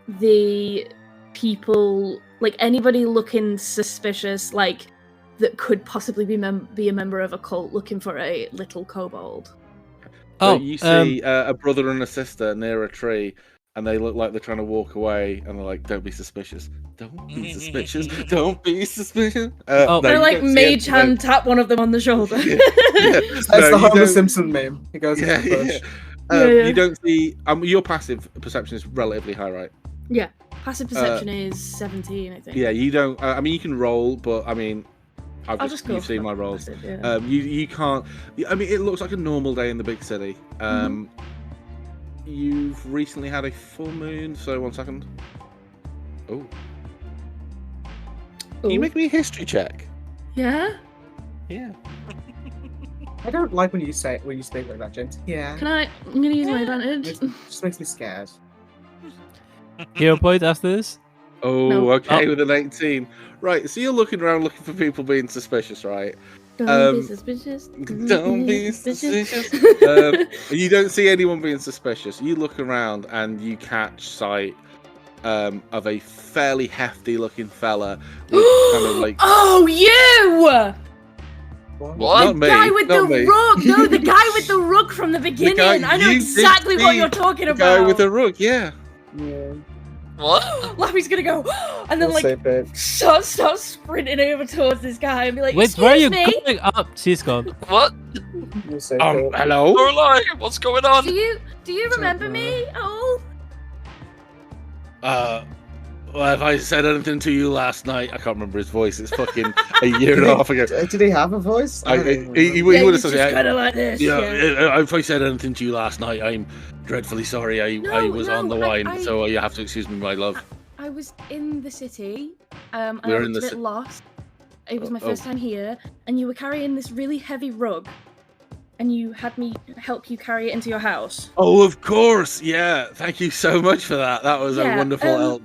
the people, like anybody looking suspicious, like that could possibly be a member of a cult looking for a little kobold. So you see a brother and a sister near a tree, and they look like they're trying to walk away, and they're like, "Don't be suspicious. Don't be suspicious. Don't be suspicious." They're like mage hand tap one of them on the shoulder. That's the Homer Simpson meme. He goes into the bush. You don't see. Your passive perception is relatively high, right? Yeah, passive perception is 17, I think. Yeah, you don't. I mean, you can roll, but I mean, I'll just go. You've seen my rolls. Passive, you can't. I mean, it looks like a normal day in the big city. You've recently had a full moon, so 1 second. Oh. Can you make me a history check? Yeah. Yeah. I don't like when you speak like that, James. Yeah. Can I? I'm gonna use my advantage. It just makes me scared. Hero point after this? Oh, No. okay, with an 18. Right, so you're looking around looking for people being suspicious, right? Don't be suspicious. Don't be suspicious. You don't see anyone being suspicious. You look around and you catch sight of a fairly hefty-looking fella with kind of like. Oh, you! What? Not me, The guy with not the me. rug! No, the guy with the rug from the beginning! I know you exactly did what see you're talking the about! guy with the rug, yeah. Yeah. What? Laffy's gonna go, and then start sprinting over towards this guy and be like, Wait, where are you "Excuse me? going? Up, she's gone. What? Hello? Lorelei, what's going on? Do you remember me? Oh, Well, if I said anything to you last night, I can't remember his voice. It's fucking a year and a half ago. Did he have a voice? He yeah, would have said, kind of like this. yeah, if I said anything to you last night, I'm dreadfully sorry. I was on the wine, so you have to excuse me, my love. I was in the city. I We're was in a the bit lost. It was my first time here, and you were carrying this really heavy rug, and you had me help you carry it into your house. Oh, of course. Yeah. Thank you so much for that. That was a wonderful help.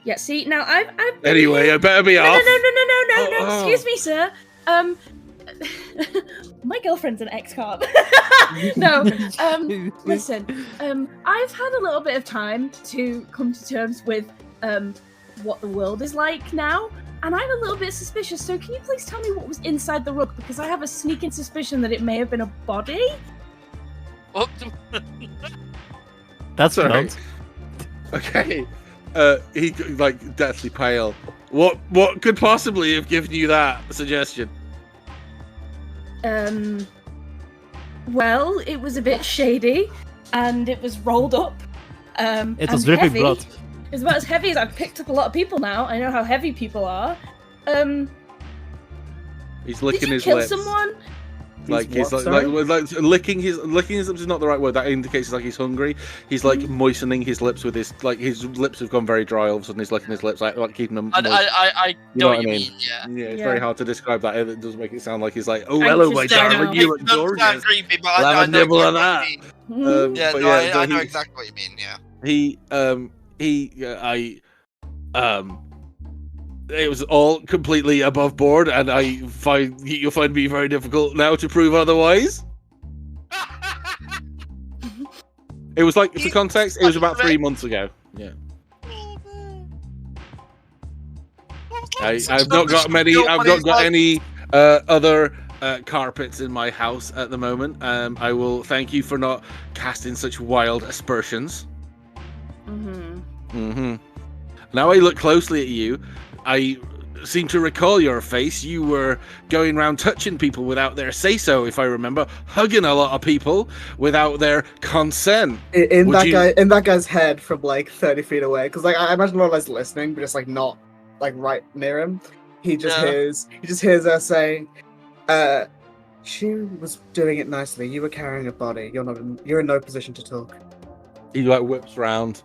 Yeah, see, now I've Anyway, I better be off. No, excuse me, sir. My girlfriend's an ex-cop. No, listen, I've had a little bit of time to come to terms with what the world is like now, and I'm a little bit suspicious, so can you please tell me what was inside the rug, because I have a sneaking suspicion that it may have been a body? What? That's Sorry. blunt. Okay. He like deathly pale. What could possibly have given you that suggestion? Well, it was a bit shady, and it was rolled up. It was and dripping heavy. blood. It's about as heavy as I've picked up a lot of people now. I know how heavy people are. He's Did licking you his kill lips. someone? He's what, like sorry? licking his lips is not the right word. That indicates like he's hungry. He's like moistening his lips with his lips have gone very dry. All of a sudden, he's licking his lips like keeping them moist. I You know know what you mean. Yeah. Yeah, it's Yeah. very hard to describe that. It does make it sound like he's like, oh, Anxious hello, my right darling, now. you look It doesn't sound gorgeous. creepy, but I'll I have a know nibble of exactly that. what you mean. Yeah, But no, I know he- exactly what you mean. Yeah. It was all completely above board, and you'll find me very difficult now to prove otherwise. It was like, for context, it was about 3 months ago. Yeah. I've not got any other carpets in my house at the moment. I will thank you for not casting such wild aspersions. Now I look closely at you. I seem to recall your face. You were going around touching people without their say-so, if I remember, hugging a lot of people without their consent. In that guy's head from like 30 feet away, because like I imagine Lorelai's listening, but just like not like right near him. He just hears her saying, she was doing it nicely. You were carrying a body. You're in no position to talk. He like whips round.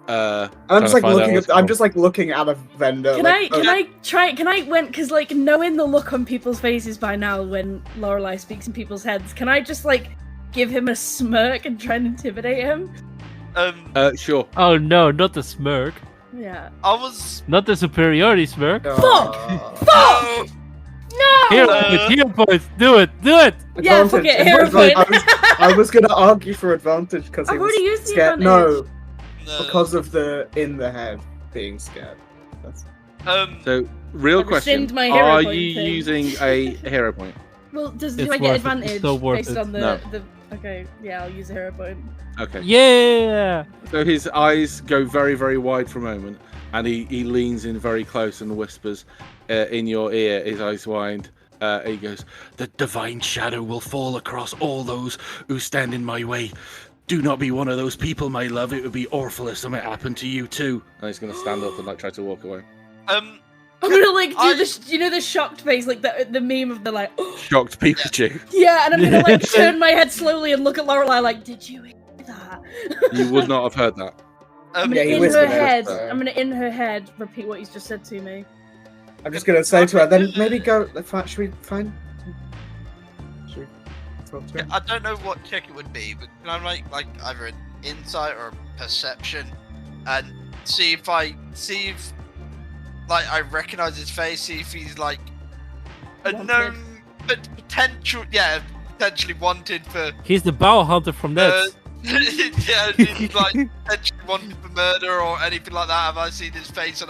I'm just like looking at a vendor. Can I because like knowing the look on people's faces by now when Lorelai speaks in people's heads, can I just like give him a smirk and try and intimidate him? Sure. Oh no, not the smirk. Yeah. I was. Not the superiority smirk. Fuck! No! Hero points. Do it. Yeah, fuck it, hero point. I was gonna argue for advantage because he I've was already used the scared. advantage. No. Because of the in the head being scared. So, real I question: rescind my hero are point you thing. using a hero point? Well, do It's I worth get it. advantage It's so worth based it. on the, No. the? Okay, yeah, I'll use a hero point. Okay. Yeah. So his eyes go very, very wide for a moment, and he leans in very close and whispers in your ear. His eyes wide. He goes, "The divine shadow will fall across all those who stand in my way. Do not be one of those people, my love. It would be awful if something happened to you too." And he's gonna stand up and like try to walk away. I'm gonna like do the shocked face, like the meme of the like Shocked Pikachu. yeah, and I'm gonna like turn my head slowly and look at Lorelai like, did you hear that? You would not have heard that. I'm gonna Yeah, he in whispered her it, head. so- I'm gonna in her head repeat what he's just said to me. I'm just gonna say to her, then maybe go. Should we find? Should we talk to him? I don't know what check it would be, but can I make like either an insight or a perception and see if like I recognize his face, see if he's like a Wanted. known but potentially wanted for He's the bow hunter from that. yeah, he's like potentially wanted for murder or anything like that. Have I seen his face on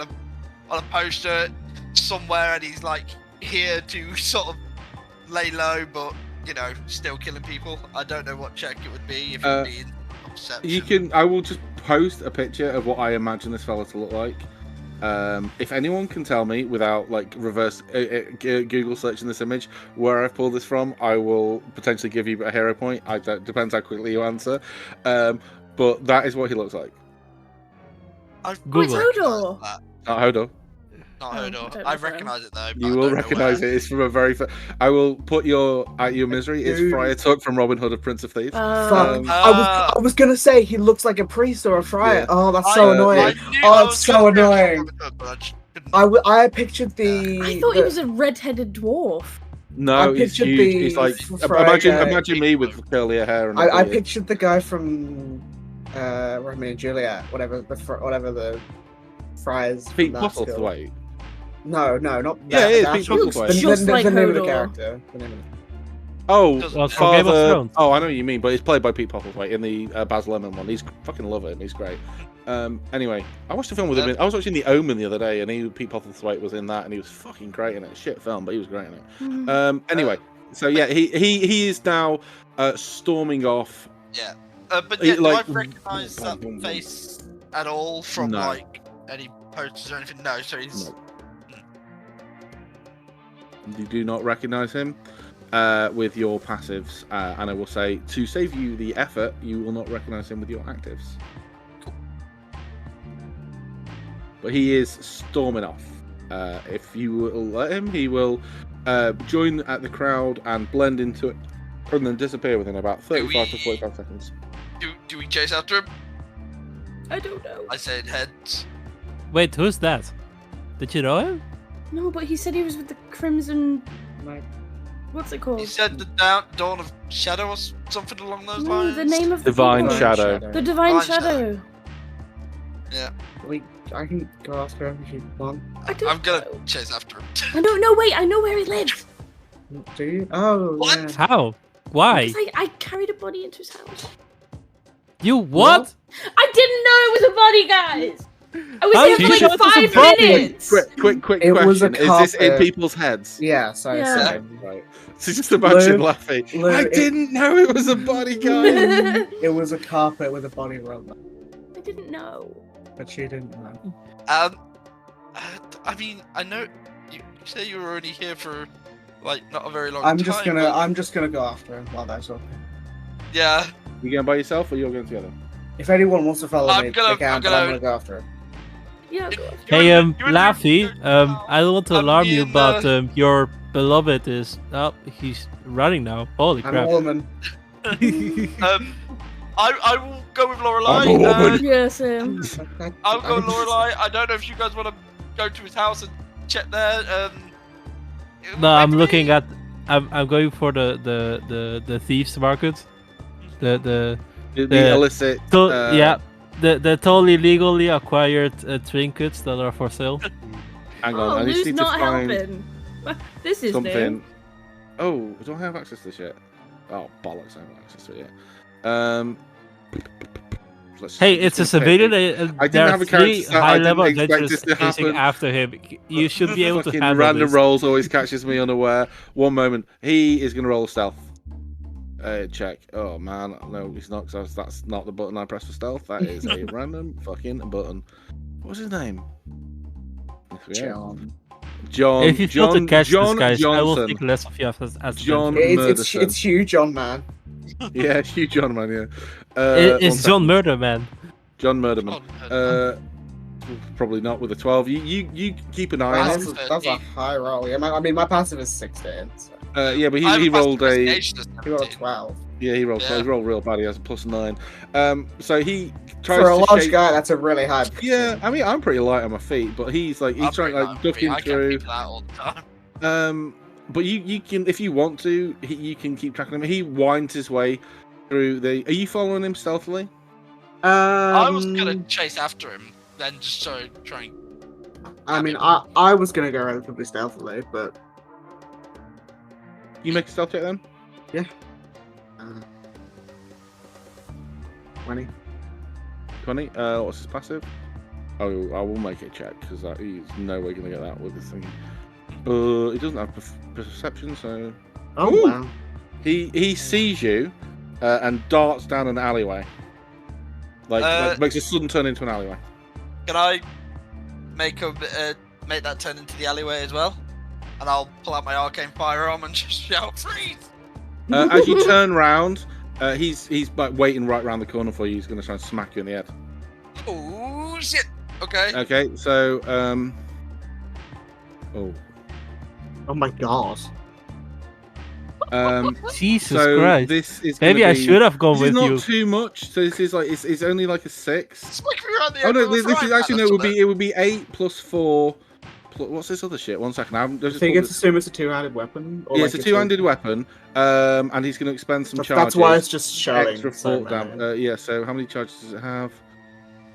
a poster somewhere and he's like here to sort of lay low but still killing people? I don't know what check it would be if it would be in perception. I will just post a picture of what I imagine this fella to look like. If anyone can tell me without like reverse Google searching this image where I've pulled this from, I will potentially give you a hero point. That depends how quickly you answer. But that is what he looks like. Google. It's Hodor. Not Hodor. Not Oh, Hodor. don't I know. recognise it though. But You I will don't know recognise where. it. It's from a very. I will put your misery. It's Friar Tuck from Robin Hood of Prince of Thieves. Fuck. I was gonna say he looks like a priest or a friar. Yeah. Oh, that's so annoying. I knew Oh, I it's was so gonna go for annoying. Robin Hood, but I just couldn't. I pictured the. I thought he was a red-headed dwarf. No, I he's pictured huge. the He's like Friar guy. imagine me with curlier hair and. I beard. pictured the guy from Romeo and Juliet, whatever the friars. Pete from that school. Postlethwaite. No, not Yeah, that. it is the Pete actual- Postlethwaite. the- Just the like name of the Hodor. character. The name of the- Oh, Well, from Game of Father. Thrones. Oh, I know what you mean, but he's played by Pete Postlethwaite in the Baz Luhrmann one. He's fucking love him. He's great. Anyway, I watched a film with him. I was watching The Omen the other day, and Pete Postlethwaite was in that, and he was fucking great in it. Shit film, but he was great in it. Anyway, so yeah, he is now storming off. Yeah. But He, yeah, like, do I recognise that face at all from No. like any posters or anything? No, so he's. No. You do not recognise him with your passives, and I will say to save you the effort, you will not recognise him with your actives. But he is storming off. If you will let him, he will join at the crowd and blend into it and then disappear within about 35 to we- 45 seconds. Do we chase after him? I don't know. I said heads. Wait, who's that? Did you know him? No, but he said he was with the Crimson. What's it called? He said the Dawn of Shadow or something along those No, lines. the name of the Divine people. Shadow. The Divine Divine Shadow. Yeah, I can go after him if you want. I don't I'm gonna know. chase after him. I don't know. Wait, I know where he lives. Do you? Oh, What? yeah. How? Why? Because I carried a body into his house. You what? I didn't know it was a body, guys. I was How here did for you like know it was a 5 body? minutes. Quick It was a question. Is this in carpet. people's heads? Yeah, so Yeah. same. Right. So just imagine Lou- Lafi. Lou, I it- didn't know it was a body, guy. It was a carpet with a body roll, I didn't know. but she didn't know. I mean, I know you say you were only here for like not a very long I'm time. just gonna go after him while that's open. Yeah, You going by yourself or you're going together? If anyone wants to follow I'm me, gonna- they can, I'm but gonna- I'm gonna go after him. Yeah, You- go on. you Hey, and- you and- Lafi, I don't want to I'm alarm you, being, but your beloved is. Oh, he's running now. Holy I'm a crap. woman. I will go with Lorelei. I'm a woman. Yeah, Sam. I'll go with Lorelei. I don't know if you guys want to go to his house and check there. No, I'm maybe- looking at. I'm going for the thieves market. The The illicit. yeah, the totally legally acquired trinkets that are for sale. Hang Oh, on, I just Lou's need to not find helping. This is something. new. Oh, do I have access to this yet? Oh, bollocks, I haven't access to it yet. Let's Hey, just it's a gonna civilian. take There didn't are have a character three set, I high-level didn't expect adventurers this to chasing happen. after him. You should be able to Fucking handle random this. rolls always catches me unaware. One moment, he is going to roll a stealth. Check. Oh man, no, he's not. Cause that's not the button I press for stealth. That is a random fucking button. What's his name? John. John. If you fail to catch John this, guys, I will Johnson. think less of you as John It's Murderson. huge, John, man. Yeah, Hugh John, man. Yeah. It's one John second. Murder Man. John Murderman. Oh, Probably not with a 12. You keep an eye on That's, him. that's a high roll. Yeah, I mean, my passive is 16. So. Yeah, but I have he a rolled a. investigation as He rolled a 17. 12. Yeah, he rolled. Yeah. He rolled real bad. He has a +9. So he tries For a to large shake. guy, that's a really high. Yeah, I mean, I'm pretty light on my feet, but he's I'm trying pretty like light on ducking feet. I can't through. keep that all the time. But you can, if you want to, you can keep track of him. He winds his way through the. Are you following him stealthily? I was gonna chase after him, then just try and. I mean, I was gonna go relatively stealthily, but You make a stealth check then. 20. 20. What's his passive? Oh, I will make it check because he's no way gonna get that with this thing. He doesn't have perception, so Oh Ooh. wow. he sees you and darts down an alleyway. Like makes a sudden turn into an alleyway. Can I make that turn into the alleyway as well? And I'll pull out my arcane firearm and just shout freeze. As you turn round, he's like waiting right round the corner for you. He's gonna try and smack you in the head. Oh shit. Okay. Okay, so Oh my god. Jesus so Christ. this is Maybe gonna I be- should have gone This with is not you. too much. So this is like it's only like a 6. Smack me around the Oh head no, with a this is frying actually pan, no. that's It would be 8 plus 4. What's this other shit? One second. I think it's assume it's a two-handed weapon. Or Yeah, like it's a two-handed weapon, and he's going to expend some charges. That's why it's just showing. extra so fort many. yeah. So how many charges does it have?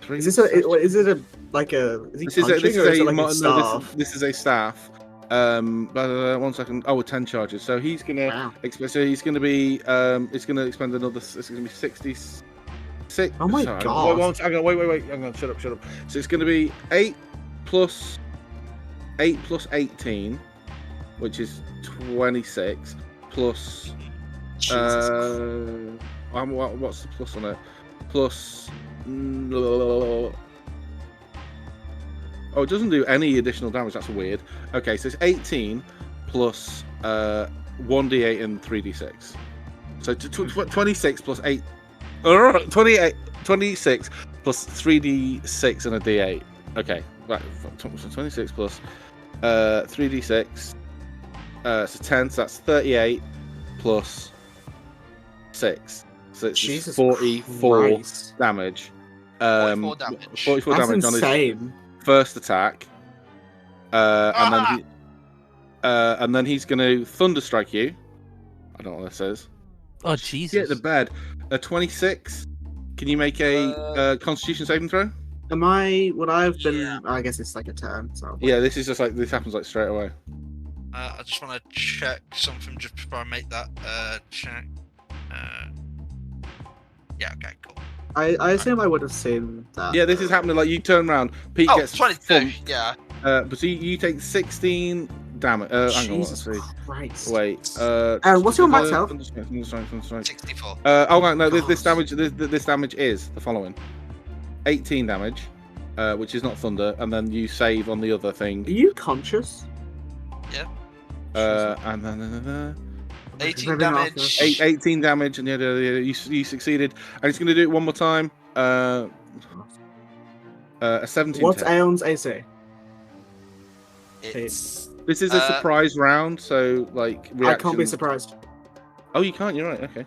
3. Is this is it a like a? Is he This is punching this or is is it a like no, a staff? this is a staff. 1 second. Oh, 10 charges. So he's gonna Wow. so he's gonna be it's gonna expend another. It's gonna be 66. Oh my sorry, God. Wait. Hang on. Shut up. So it's gonna be 8 plus 18, which is 26 plus. Jesus. What's the plus on it? Plus. Oh, it doesn't do any additional damage. That's weird. Okay, so it's 18 plus 1d8 and 3d6. So 26 plus 8. 26 plus 3d6 and a d8. Okay, right. So 26 plus 3d6. So 10, so that's 38 plus 6. So it's just Jesus 44 Christ. damage. 44 damage. 44 That's damage on insane. his first attack. And then he's going to thunder strike you. I don't know what this is. Oh Get Jesus! the bed. A 26. Can you make a Constitution saving throw? Am I? Would I have been? Yeah. I guess it's like a turn. So Yeah, this is just like this happens like straight away. I just want to check something just before I make that check. Yeah, okay, cool. I assume I would have seen that. Yeah, this is happening. Like you turn around, Pete Oh, gets 22, thumped. yeah. But so you take 16 damage. Hang on, let's Jesus see. Christ. Wait. What's your max health? 64. Oh no, this God. damage. This damage is the following: 18 damage, which is not thunder, and then you save on the other Are thing. you conscious? And then 18 damage. 18 damage, and you succeeded. And it's going to do it one more time. A 17. What's hit. Aeon's AC? It's This is a surprise round, so like reactions... I can't be surprised. Oh, you can't. You're right. Okay.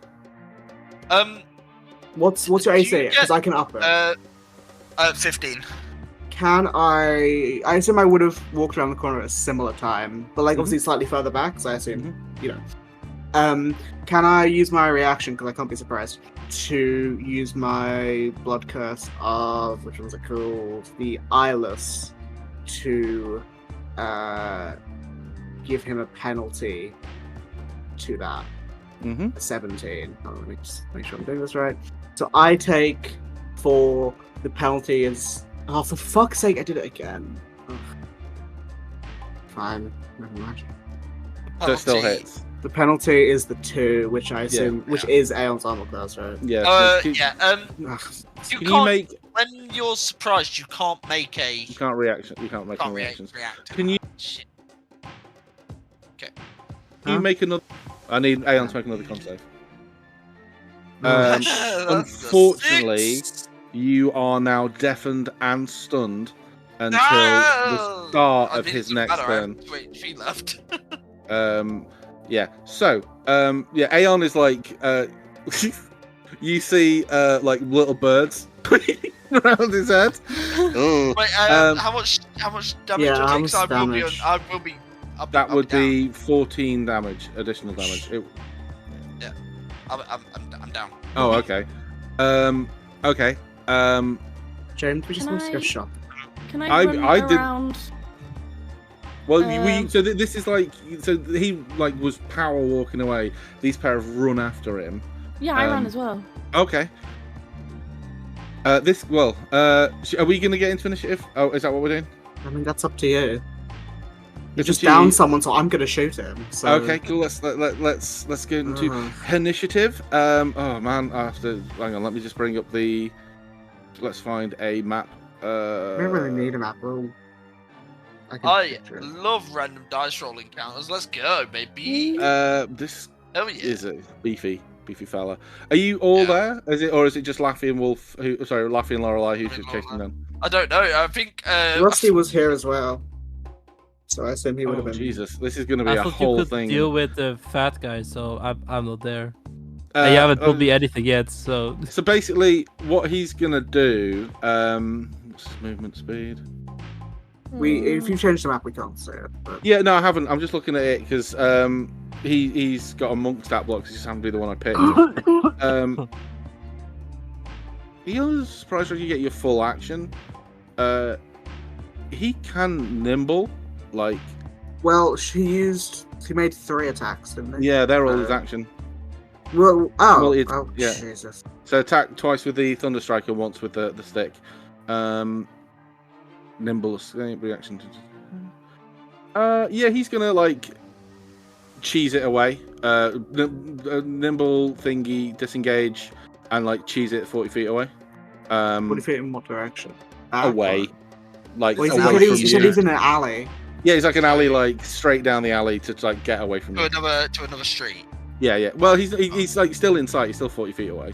What's your Do you AC? get- Because I can up it. 15. Can I assume I would have walked around the corner at a similar time, but like obviously slightly further back. So I assume you know. Can I use my reaction? Because I can't be surprised to use my blood curse of which one's it called? The Eyeless to give him a penalty to that. 17. Oh, let me just make sure I'm doing this right. So I take for the penalty is. Oh, for fuck's sake, I did it again. Ugh. Fine, never mind. So it still hits. The penalty is the 2, which I assume, which is Aeon's armor class, right? Yeah. Ugh. You Can can't, you make? when you're surprised, you can't make a. You can't reaction. You can't make any reactions. Can you? Shit. Okay. Can you make another? I need Aeon to make another con save. Unfortunately, you are now deafened and stunned until the start of his next turn. Wait, she left. Yeah. So, yeah, Aeon is like, you see, like little birds around his head. Wait, how much damage? Yeah, I how think much I will damage? be. That would be 14 damage, additional damage. I'm down. Oh, okay. Okay. James, we just Can want to go I- shop. Can I I run did- around? Well, this is like, so he like was power walking away. These pair have run after him. Yeah, I ran as well. Okay. Are we gonna get into initiative? Oh, is that what we're doing? I mean, that's up to you. You It's just up to you. down someone, so I'm gonna shoot him. So. Okay, cool. Let's get into initiative. Oh man, I have to hang on. Let me just bring up the. Let's find a map. We don't really need a map. I picture it. love random dice rolling counters. Let's go, baby. This Oh yeah. is a beefy fella. Are you all there? Is it just Lafi and Wolf? Lafi and Lorelei who's just chasing them? I don't know. I think Rusty was here as well, so I assume he would have Oh been. Jesus, this is going to be I a thought whole you could thing. deal with the fat guy, so I'm not there. You haven't told me anything yet, so. So basically, what he's going to do. What's his movement speed? If you change the map, we can't see it. But... Yeah, no, I haven't. I'm just looking at it because he's got a monk stat block. He just happened to be the one I picked. You're surprised when you get your full action. He can nimble, like. Well, he made 3 attacks, didn't he? Yeah, they're all his action. Well, yeah. Jesus. So attack twice with the Thunder Strike and once with the stick. Nimble escape reaction. Yeah, he's gonna like cheese it away. Nimble thingy disengage and like cheese it 40 feet away. 40 feet in what direction? Away. Like Well, away from he said you. he's in an alley. Yeah, he's like an alley, like straight down the alley to like get away from you. to another street. Yeah. Well, he's like still in sight. He's still 40 feet away.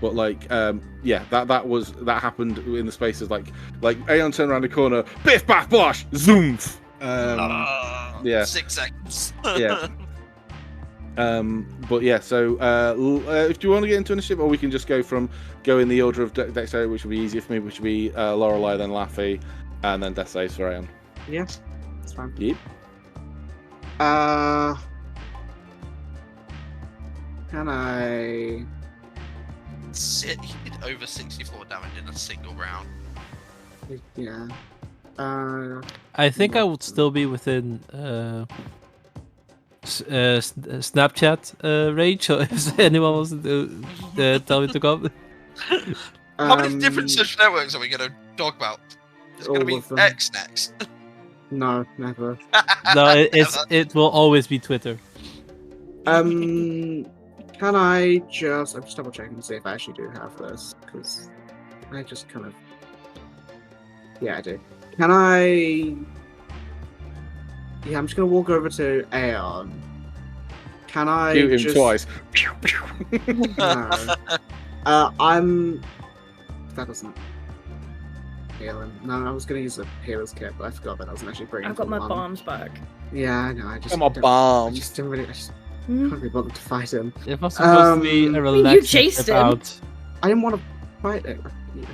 But like, yeah, that happened in the spaces like Aeon turned around the corner, biff, baff, bosh, zoom. Yeah. 6 seconds. Yeah. But yeah, so if you want to get into initiative, or we can just go in the order of dexterity, which would be easier for me, which would be Lorelei, then Lafi, and then death saves for Aeon. Yeah, that's fine. Yep. Can I? He did over 64 damage in a single round. Yeah. I think I would still be within Snapchat range. So if anyone wants to tell me to come, How many different social networks are we going to talk about? It's going to be X next. No, never. no, it will always be Twitter. Can I just? I'm just double checking to see if I actually do have this, because I just kind of. Yeah, I do. Can I? Yeah, I'm just gonna walk over to Aeon. Can I Shoot him just... twice. No. That doesn't heal him. No, I was gonna use the healer's kit, but I forgot that I wasn't actually bringing. I've got my one. bombs back. Yeah, I know. I just. Come on, I bomb. just didn't really. I just can't be bothered to fight him. It was supposed to be a relaxing chased trip him. out. I didn't want to fight it.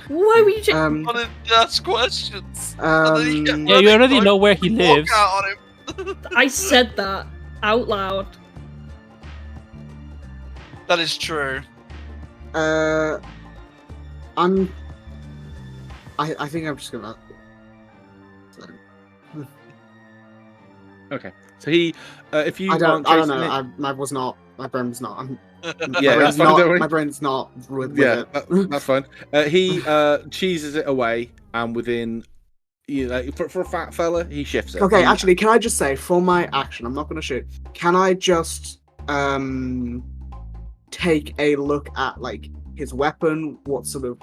Why were you? I wanted to ask questions. Yeah, you already know where he lives. Out on him. I said that out loud. That is true. I think I'm just gonna. Okay, so he, if you I don't want know. chasing My brain was not. Yeah, that's fine, don't worry. My brain's not with yeah, it. that's fine. He cheeses it away, and within, for a fat fella, he shifts it. Okay, actually, can I just say, for my action, I'm not going to shoot. Can I just take a look at like his weapon, what sort of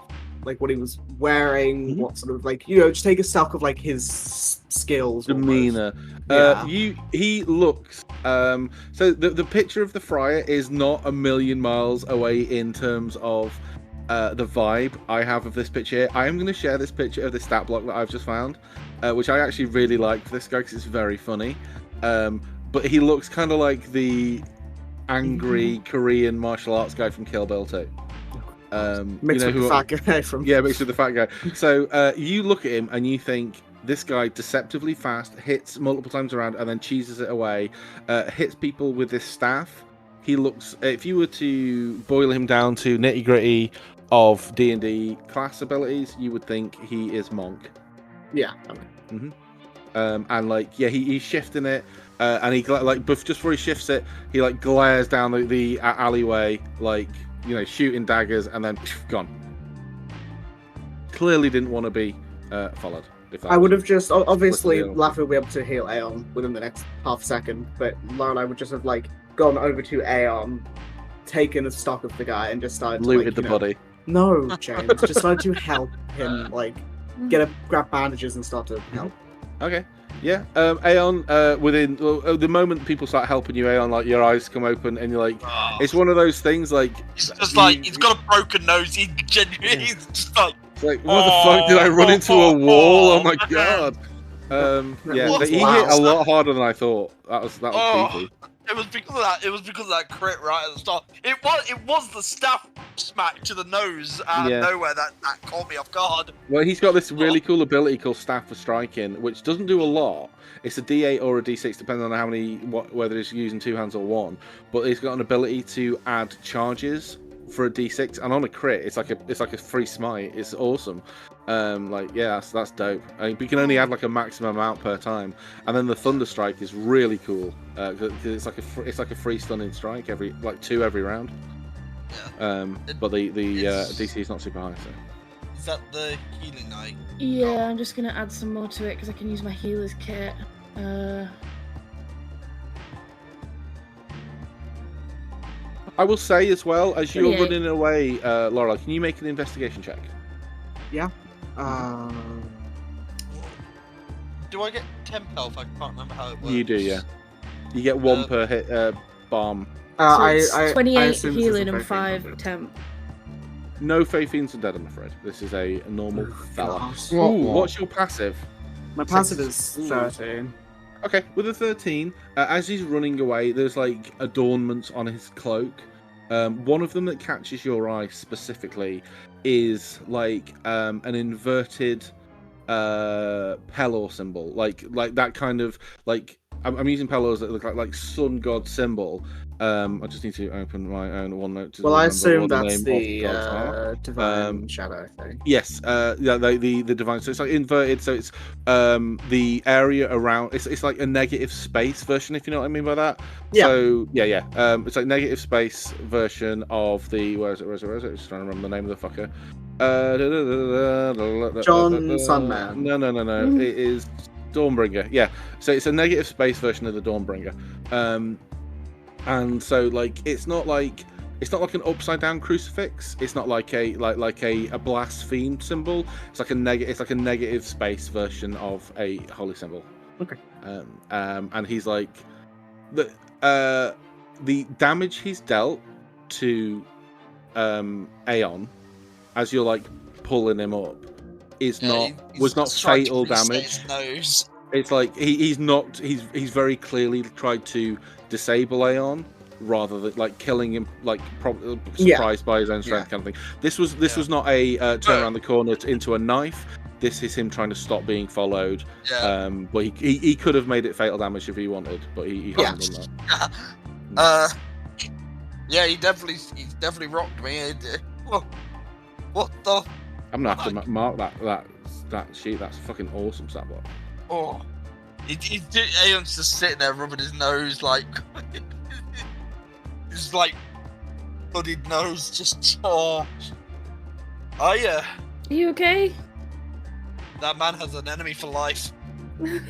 like what he was wearing, what sort of like just take a stock of like his skills, demeanor. Yeah. He looks. So the picture of the friar is not a million miles away in terms of the vibe I have of this picture here. I am going to share this picture of this stat block that I've just found, which I actually really like for this guy because it's very funny. But he looks kind of like the angry Korean martial arts guy from Kill Bill 2. Mixed with the fat guy from mixed with the fat guy. So you look at him and you think this guy deceptively fast, hits multiple times around and then cheeses it away, hits people with this staff. He looks, if you were to boil him down to nitty gritty of D&D class abilities, you would think he is monk. Yeah. And like he's shifting it, and he like just before he shifts it, he like glares down the alleyway like shooting daggers, and then gone. Clearly didn't want to be followed. I would have just obviously Lafi would be able to heal Aeon within the next half second, but Lorelei would just have like gone over to Aeon, taken a stock of the guy, and just started looted to, the body. No, James, just started to help him, like grab bandages and start to help. Okay. Yeah, Aeon, within the moment people start helping you, Aeon, like your eyes come open and you're like, it's one of those things like it's just like he's got a broken nose. He genuinely he's just like, it's like what the fuck did I run into a wall? Oh my god. He hit a lot harder than I thought. That was beefy. It was because of that. It was because of that crit right at the start. It was the staff smack to the nose out of nowhere that caught me off guard. Well, he's got this really cool ability called Staff for Striking, which doesn't do a lot. It's a D8 or a D6, depending on how many, whether he's using two hands or one. But he's got an ability to add charges for a D6, and on a crit, it's like a free smite. It's awesome. That's dope. I mean, we can only add like a maximum amount per time, and then the Thunder Strike is really cool because it's like a free stunning strike every every round. Yeah. But the DC is not super high. So. Is that the healing knight? Yeah, I'm just gonna add some more to it because I can use my healer's kit. I will say as well, as you're running away, Laura, can you make an investigation check? Yeah. Do I get 10 health? I can't remember how it works. You do, yeah. You get one per hit bomb. So 28 healing and 5 temp. No Fae Fiends Undead, I'm afraid. This is a normal fella. Gosh. Ooh, what's your passive? My passive is 13. Okay, with a 13, as he's running away, there's like adornments on his cloak. One of them that catches your eye specifically is like an inverted Pelor symbol, like that kind of like I'm using Pelors that look like sun god symbol. I just need to open my own OneNote to Well, I remember assume what the that's name of the gods are. divine shadow thing. Yes, yeah, the divine. So it's like inverted. So it's the area around. It's like a negative space version, if you know what I mean by that. Yeah. So yeah. It's like negative space version of the. Where is it? Just trying to remember the name of the fucker. John Sunman. No. It is Dawnbringer. Yeah. So it's a negative space version of the Dawnbringer. And so like it's not like an upside down crucifix. It's not like a blaspheme symbol. It's like a negative space version of a holy symbol. Okay. And he's like the damage he's dealt to Aeon as you're like pulling him up was not fatal damage. It's like he's very clearly tried to disable Aeon rather than like killing him, like surprised by his own strength kind of thing. This was not a turn around the corner into a knife. This is him trying to stop being followed. But he could have made it fatal damage if he wanted, but he hasn't done that. He definitely rocked me. What the? I'm gonna have to mark that sheet. That's fucking awesome, stat block. Oh, Aeon's just sitting there rubbing his nose like his like bloodied nose. Just Are you okay? That man has an enemy for life. Wait,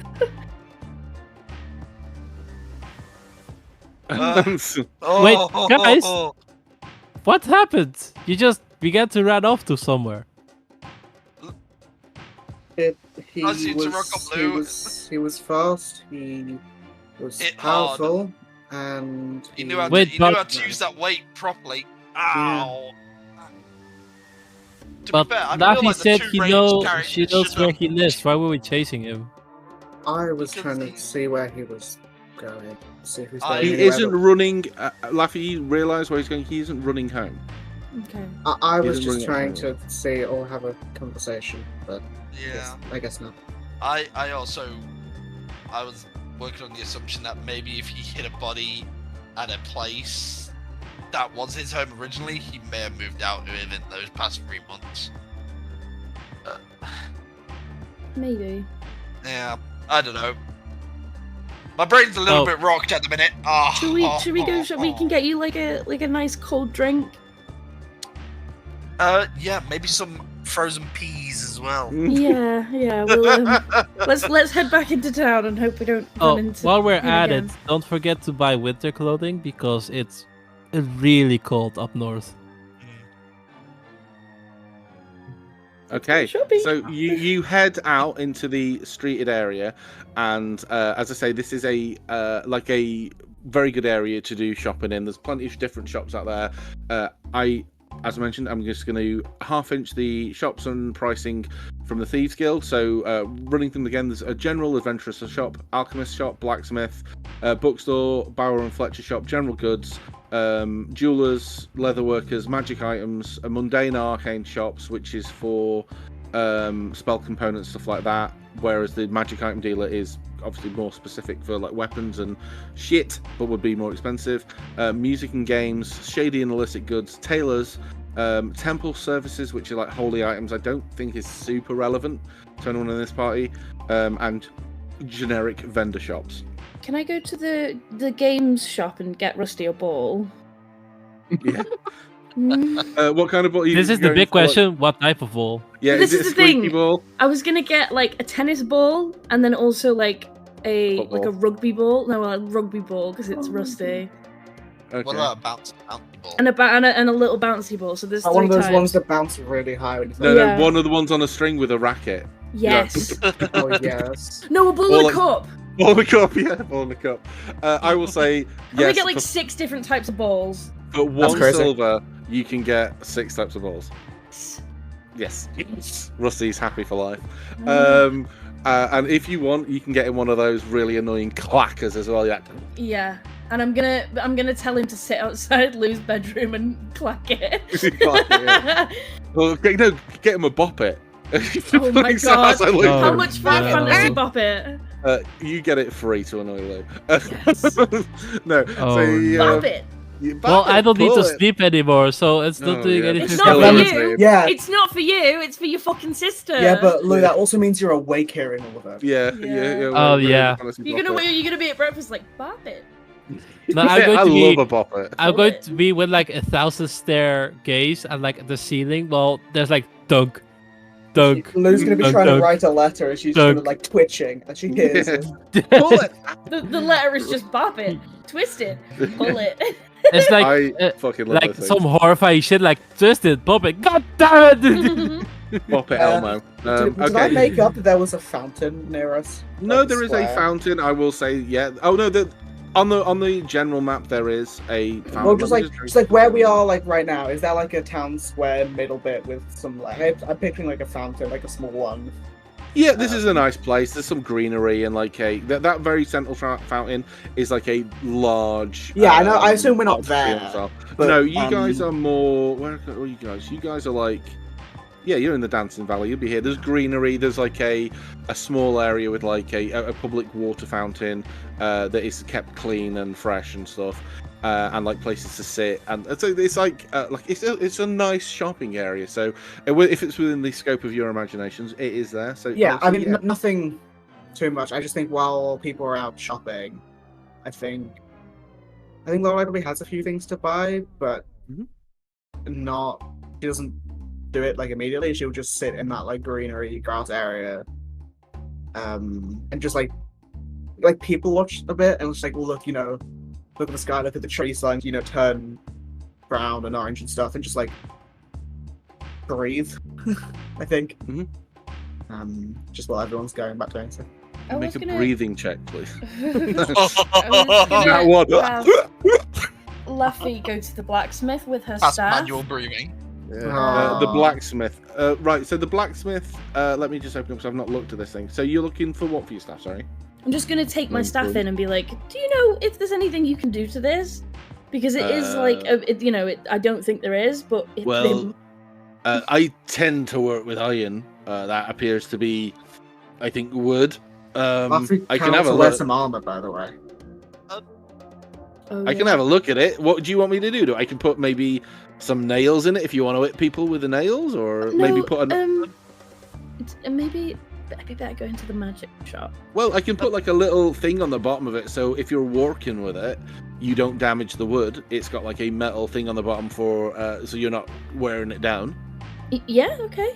guys, what happened? You just began to run off to somewhere. He was fast. He was powerful, and he knew how to use that weight properly. Ow! But Lafi said she knows where he lives. Why were we chasing him? I was trying to see where he was going. See if he's going he isn't running. Lafi, you realise where he's going. He isn't running home. Okay. I was just trying to see or have a conversation, but I guess not. I was working on the assumption that maybe if he hit a body at a place that was his home originally, he may have moved out of it in those past 3 months. Maybe. Yeah, I don't know. My brain's a little bit rocked at the minute. Should we go? We can get you like a nice cold drink. Yeah, maybe some frozen peas as well. Yeah. We'll, let's head back into town and hope we don't run into. While we're at again. it, don't forget to buy winter clothing because it's really cold up north. Okay, so you head out into the streeted area, and as I say, this is a very good area to do shopping in. There's plenty of different shops out there. As I mentioned, I'm just going to half-inch the shops and pricing from the Thieves Guild. So running them again, there's a general adventurous shop, alchemist shop, blacksmith, bookstore, Bauer and Fletcher shop, general goods, jewelers, leatherworkers, magic items, a mundane arcane shops, which is for spell components, stuff like that. Whereas the magic item dealer is obviously more specific for like weapons and shit, but would be more expensive. Music and games, shady and illicit goods, tailors, temple services, which are like holy items. I don't think is super relevant to anyone in this party, and generic vendor shops. Can I go to the games shop and get Rusty a ball? Yeah. What kind of ball? This is the big question. What type of ball? Yeah, this is the thing. Ball? I was gonna get like a tennis ball and then also like a rugby ball. No, a rugby ball because it's Rusty. Okay. What about a bouncy ball? And a little bouncy ball. So there's one of those types. Ones that bounce really high. No, one of the ones on a string with a racket. Yes. Oh yes. No, a ball and a cup. Ball in the cup, yeah, ball in the cup. I will say yes. We get like 6 different types of balls. For 1 silver, you can get 6 types of balls. Yes. Rusty's happy for life. And if you want, you can get him one of those really annoying clackers as well. Yeah. And I'm gonna tell him to sit outside Lou's bedroom and clack it. Well, no, get him a bop it. Oh my god! How Oh, much Final no. Fantasy bop it? You get it free to annoy Lou. Yes. No, Oh, so you, Bop it. you bop Well, it, I don't need pull to it. sleep anymore, so it's not Oh, doing yeah. anything. It's Still not for limits you. it. Yeah, It's not for you. It's for your fucking sister. yeah, but Lou, that also means you're awake hearing all of it. Yeah. Oh, yeah. You're gonna be at breakfast like bop it. No, I'm Yeah, going I to be. love a bop it. I'm going to be with like 1,000 stare gaze and like the ceiling. Well, there's like dunk. Lou's gonna be Dunk, trying to dunk. write a letter, and she's Dunk. gonna like twitching, and she hears. Yeah. it. Pull it. The letter is just bop it, twist it, pull it. It's like I fucking love like those some things. horrifying shit, like twist it, pop it. God damn it! Bop it, Elmo. Did I Okay. make up that there was a fountain near us? No, Like, there is a square? fountain. I will say, yeah. Oh no, on the general map there is a fountain. Well, just Let me like where we are, like right now, is there like a town square middle bit with some like I'm picturing like a fountain, like a small one. Yeah, this is a nice place. There's some greenery and like that very central fountain is like a large. Yeah, I know. I assume we're not large tree on there, itself. but, No, you guys are more. Where are you guys? You guys are like. Yeah, you're in the Dancing Valley. You'll be here. There's greenery. There's like a small area with like a public water fountain that is kept clean and fresh and stuff, and like places to sit. And so it's like it's a nice shopping area. So if it's within the scope of your imaginations, it is there. So Yeah, I honestly, mean nothing too much. I just think while people are out shopping, I think Laura probably has a few things to buy, but not. She doesn't do it like immediately. She'll just sit in that like greenery grass area, and just like people watch a bit and just like look at the sky, look at the tree signs, turn brown and orange and stuff, and just like breathe. I think. Just while everyone's going back doing so. I make was a gonna- breathing check, please. I was gonna That one. have Lafi go to the blacksmith with her That's staff. manual breathing. Yeah. The blacksmith. Right, so the blacksmith. Let me just open up because I've not looked at this thing. So you're looking for what for your staff? Sorry. I'm just gonna take my Oh, staff cool. in and be like, "Do you know if there's anything you can do to this?" Because it is like, I don't think there is, but it's Well, I tend to work with iron. That appears to be, I think, wood. I can have a wear look. some armor, by the way. Oh, I can have a look at it. What do you want me to do? I can put maybe some nails in it if you want to hit people with the nails, or maybe put maybe I'd be better going to the magic shop. Well, I can put like a little thing on the bottom of it, so if you're working with it, you don't damage the wood. It's got like a metal thing on the bottom for so you're not wearing it down. Yeah, okay.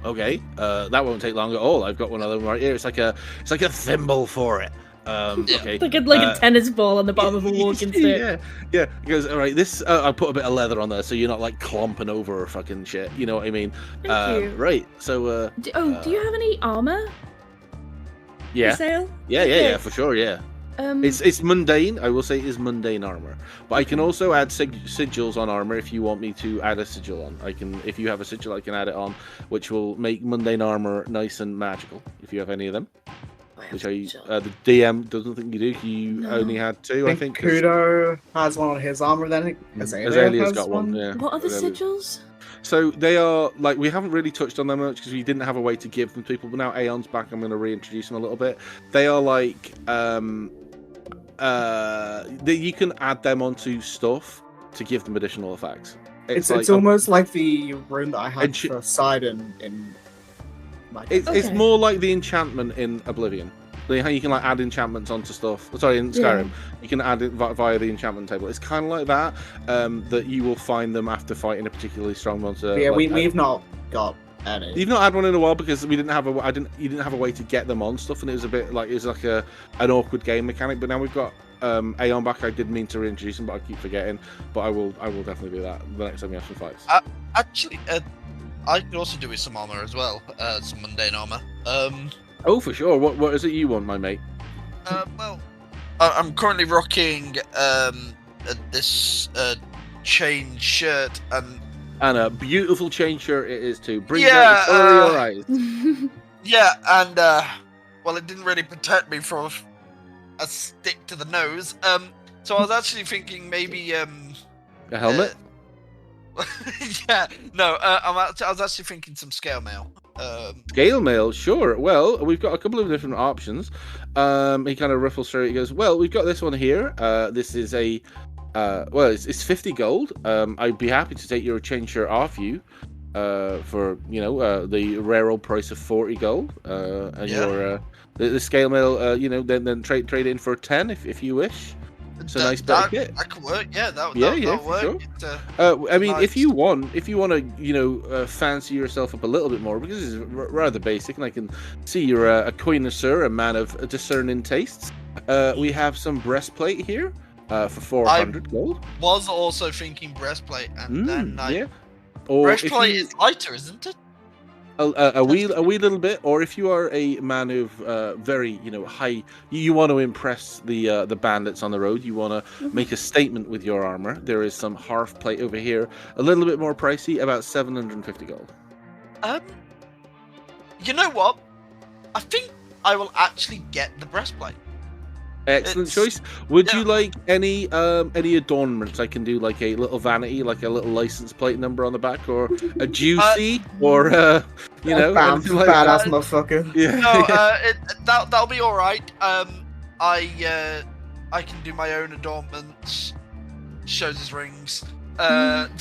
Okay, that won't take long at all. I've got one of them right here. It's like a thimble for it. Okay. Like a tennis ball on the bottom of a walking stick. Yeah. It goes, all right, this, I'll put a bit of leather on there so you're not like clomping over fucking shit. You know what I mean? Thank you. Right, so, Do you have any armor yeah. for sale? Yeah, for sure, yeah. Um, It's mundane. I will say it is mundane armor, but I can also add sigils on armor if you want me to add a sigil on. I can, if you have a sigil, I can add it on, which will make mundane armor nice and magical. If you have any of them, which the DM doesn't think you do. You only had two, I think. Kudo has one on his armor. Then Azalea's got one. Yeah. What are the Azalea. sigils? So they are like, we haven't really touched on them much because we didn't have a way to give them to people. But now Aeon's back, I'm going to reintroduce them a little bit. They are like you can add them onto stuff to give them additional effects. It's like, almost like the rune that I had Encha- for Sidon in. It's Okay. more like the enchantment in Oblivion. How you can like add enchantments onto stuff. Sorry, in Skyrim, you can add it via the enchantment table. It's kind of like that. That you will find them after fighting a particularly strong monster. Yeah, like, we've not got any. You've not had one in a while because we didn't have a. You didn't have a way to get them on stuff, and it was a bit like an awkward game mechanic. But now we've got Aeon back. I did mean to reintroduce him, but I keep forgetting. But I will definitely do that the next time we have some fights. Actually, I could also do with some armor as well. Some mundane armor. Oh, for sure. What is it you want, my mate? Well, I'm currently rocking this chain shirt, and And a beautiful chain shirt it is too. Brings Yeah, out the colour of your eyes. Yeah, and well, it didn't really protect me from a stick to the nose. So I was actually thinking maybe A helmet? yeah, no. I was actually thinking some scale mail. Scale mail, sure. Well, we've got a couple of different options. He kind of riffles through it. He goes, well, we've got this one here. This is a well, it's 50 gold. I'd be happy to take your chain shirt off you for the rare old price of 40 gold. And your the scale mail, then trade in for 10 if you wish. It's a nice bit of kit. That could work. Yeah, that for work. Sure. I mean, nice. if you want to, fancy yourself up a little bit more, because it's rather basic, and I can see you're a connoisseur, a man of discerning tastes. We have some breastplate here for 400 gold. Was also thinking breastplate, and then Or breastplate is lighter, isn't it? A wee little bit, or if you are a man of very high, you want to impress the bandits on the road, you want to make a statement with your armor, there is some half plate over here, a little bit more pricey, about 750 gold. You know what? I think I will actually get the breastplate. Excellent choice. Would you like any adornments? I can do like a little vanity, like a little license plate number on the back, or a juicy, or anything like badass that. motherfucker. Yeah. No, that'll be all right. I can do my own adornments. Shows his rings. What?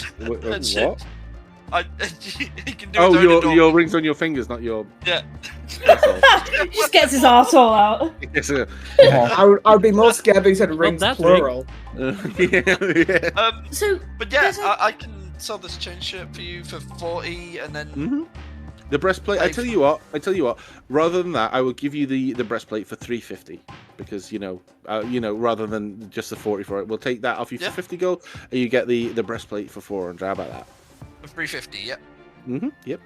He can do his own adornments. Your rings on your fingers, not your. Yeah. He just gets his arsehole out. I would be more scared if he said rings plural. Yeah. But yeah, I can sell this chain shirt for you for 40, and then the breastplate. I tell you what. Rather than that, I will give you the breastplate for 350 because rather than just the 40 for it, we'll take that off you for 50 gold, and you get the breastplate for 400. How about that? For 350. Yep. Yep.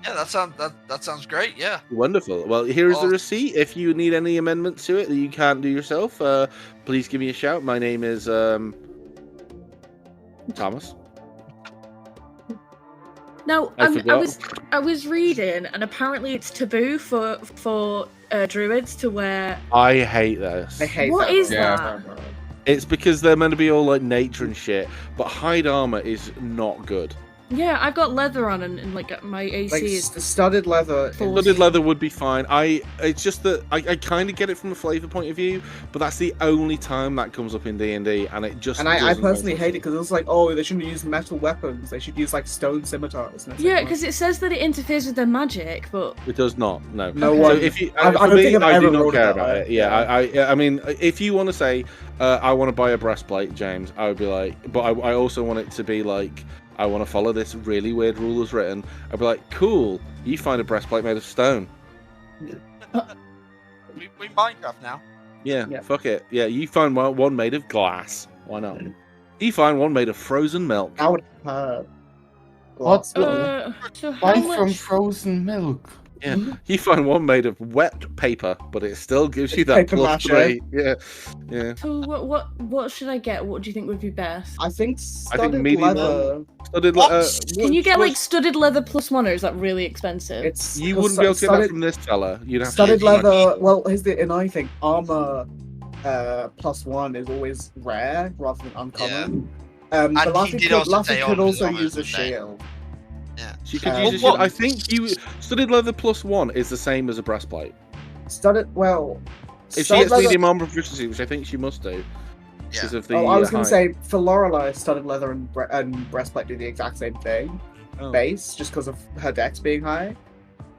Yeah, that sounds great. Yeah. Wonderful. Well, here's the receipt. If you need any amendments to it that you can't do yourself, please give me a shout. My name is Thomas. Now, I was reading, and apparently it's taboo for druids to wear. I hate this. I hate What that. is Yeah. that? It's because they're meant to be all like nature and shit, but hide armor is not good. Yeah, I've got leather on, and like my AC Like is. studded leather. Studded leather would be fine. It's just that I kind of get it from a flavor point of view, but that's the only time that comes up in D&D, and it just. And I personally hate it because it's like, oh, they shouldn't use metal weapons. They should use like stone scimitars. And Yeah, because it says that it interferes with their magic, but it does not. No. No So one. if you, I for don't me, think I've I do ever not rolled care it that about way. it. Yeah, I mean, if you want to say I want to buy a breastplate, James, I would be like, but I also want it to be like. I want to follow this really weird rule as written. I'd be like, cool, you find a breastplate made of stone. we Minecraft now. Yeah, fuck it. Yeah, you find one made of glass. Why not? You find one made of frozen milk. That would hurt. What's so how Buy much? from frozen milk. Yeah, you find one made of wet paper, but it still gives you that Paper plus mache. 3. Yeah, yeah. So what should I get? What do you think would be best? I think studded medium leather. Studded Can you get like studded leather +1, or is that really expensive? It's You wouldn't be able to get that from this fella. You'd have studded to pay leather. Well, here's the annoying thing: armor +1 is always rare rather than uncommon. And But he Lafi did could, also Lafi say could armor also is use a always rare. shield. Yeah. She could Um, use a shield. I think studded leather +1 is the same as a breastplate. Studded. Well, If she studded gets leather- medium armor proficiency, which I think she must do, because of the. I was going height. to say for Lorelei, studded leather and breastplate do the exact same thing. Oh. Base, just because of her dex being high.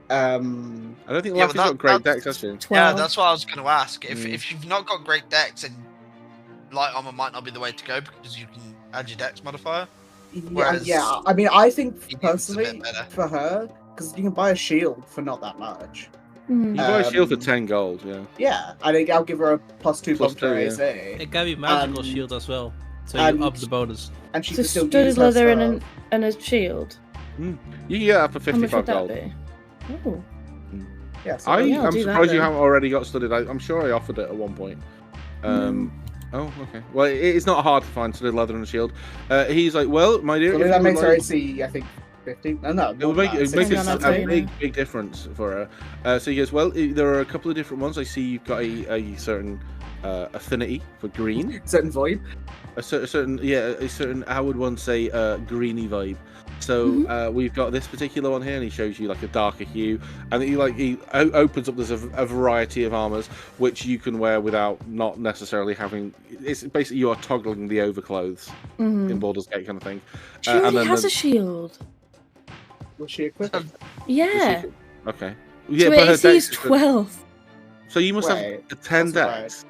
I don't think Yeah, Lafi's but got great dex, has she? 12. Yeah, that's what I was going to ask. If Mm. if you've not got great dex, and light armor might not be the way to go because you can add your dex modifier. Whereas- Yeah. I mean, I think He needs a personally bit better. for her, because you can buy a shield for not that much. Hmm. You buy a shield for Um, 10 gold, yeah. Yeah, I think I'll give her a +2 Plus to her 2, AC, It can be magical And- shield as well, so and- you up the bonus. and she So can still use studded her leather stuff. and a shield. You can get that for How much 55 would that gold. be? Oh. Yeah, so I'm Yeah, I'll do that surprised you then. haven't already got studded. I'm sure I offered it at one point. Oh, okay. Well, it's not hard to find studded leather and a shield. He's like, well, my dear. Well, if that you makes would her like- AC, I think, 15. No, It would make, it Hang on, I'll tell you a now. big difference for her. So he goes, well, there are a couple of different ones. I see you've got a certain affinity for green. certain vibe. A certain, I would one say, greeny vibe. So we've got this particular one here, and he shows you like a darker hue, and he opens up. There's a variety of armors which you can wear without not necessarily having. It's basically you are toggling the overclothes in Baldur's Gate kind of thing. She already has a shield. Was she equipped? Yeah. Okay. So Yeah, her but her AC is dex. 12. So you must have Wait, a 10 that's not dex.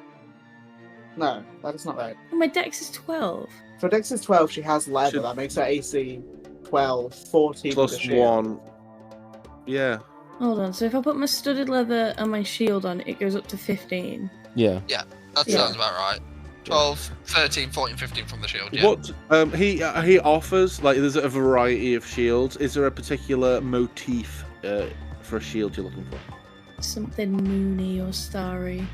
No, that is not right. Oh, my dex is 12. So Dex is 12, she has leather. Should- That makes her AC 12, 14 with Plus the shield. 1. Yeah. Hold on. So if I put my studded leather and my shield on, it goes up to 15. Yeah. That Yeah. sounds about right. 12, 13, 14, 15 from the shield, yeah. What he offers, like, there's a variety of shields. Is there a particular motif for a shield you're looking for? Something moony or starry.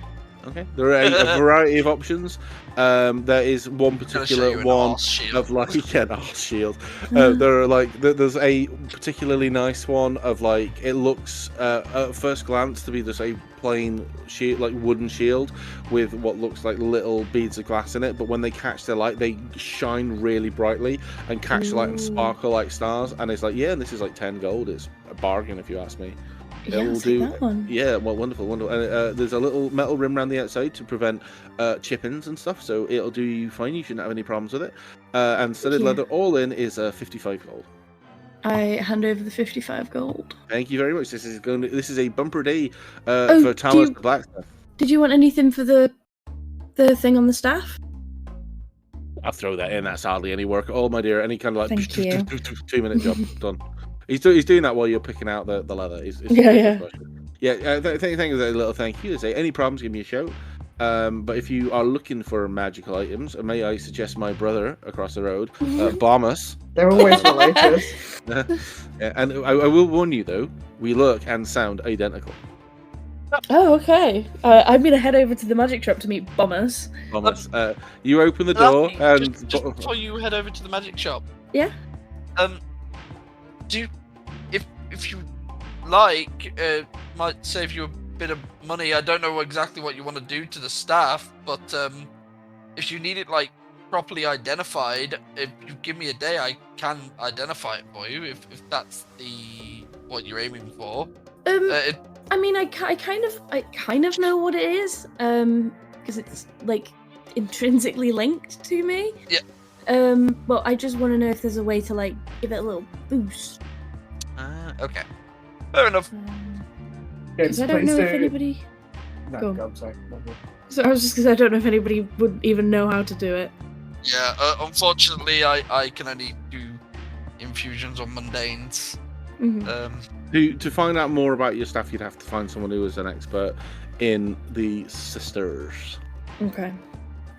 Okay, there are a variety of options. There is one I'm gonna show particular you an one arse shield. of like an arse shield. There are like there's a particularly nice one of like it looks at first glance to be just a plain shield, like wooden shield with what looks like little beads of glass in it. But when they catch their light, they shine really brightly and catch the light and Ooh. sparkle like stars. And it's like, yeah, and this is like 10 gold. It's a bargain if you ask me. Yeah, will I'll do. take that one. Yeah, well, wonderful. And there's a little metal rim around the outside to prevent chip-ins and stuff, so it'll do you fine. You shouldn't have any problems with it. And studded you. leather all in is 55 gold. I hand over the 55 gold. Thank you very much. This is a bumper day Oh, for do Talos you- the Blacksmith. Did you want anything for the thing on the staff? I'll throw that in. That's hardly any work at all, my dear. Any kind of like Thank you. 2-minute job done. He's doing that while you're picking out the leather. Yeah. Yeah, thank you. A little thank you. Say any problems, give me a shout. But if you are looking for magical items, may I suggest my brother across the road, Bombus. They're always related. Yeah, and I will warn you though, we look and sound identical. Oh, okay. I'm gonna head over to the magic shop to meet Bombers. Bombus. You open the door Lafi, and just before you head over to the magic shop. Yeah. If you like, might save you a bit of money. I don't know exactly what you want to do to the staff, but if you need it like properly identified, if you give me a day, I can identify it for you. If that's what you're aiming for. I mean, I kind of know what it is, because it's like intrinsically linked to me. Yeah. But I just want to know if there's a way to like give it a little boost. Okay. Fair enough. Because I don't know if anybody. No, Go on. go on, sorry. So I was just because I don't know if anybody would even know how to do it. Yeah. Unfortunately, I can only do infusions on mundanes. Mhm. to find out more about your staff, you'd have to find someone who is an expert in the sisters. Okay.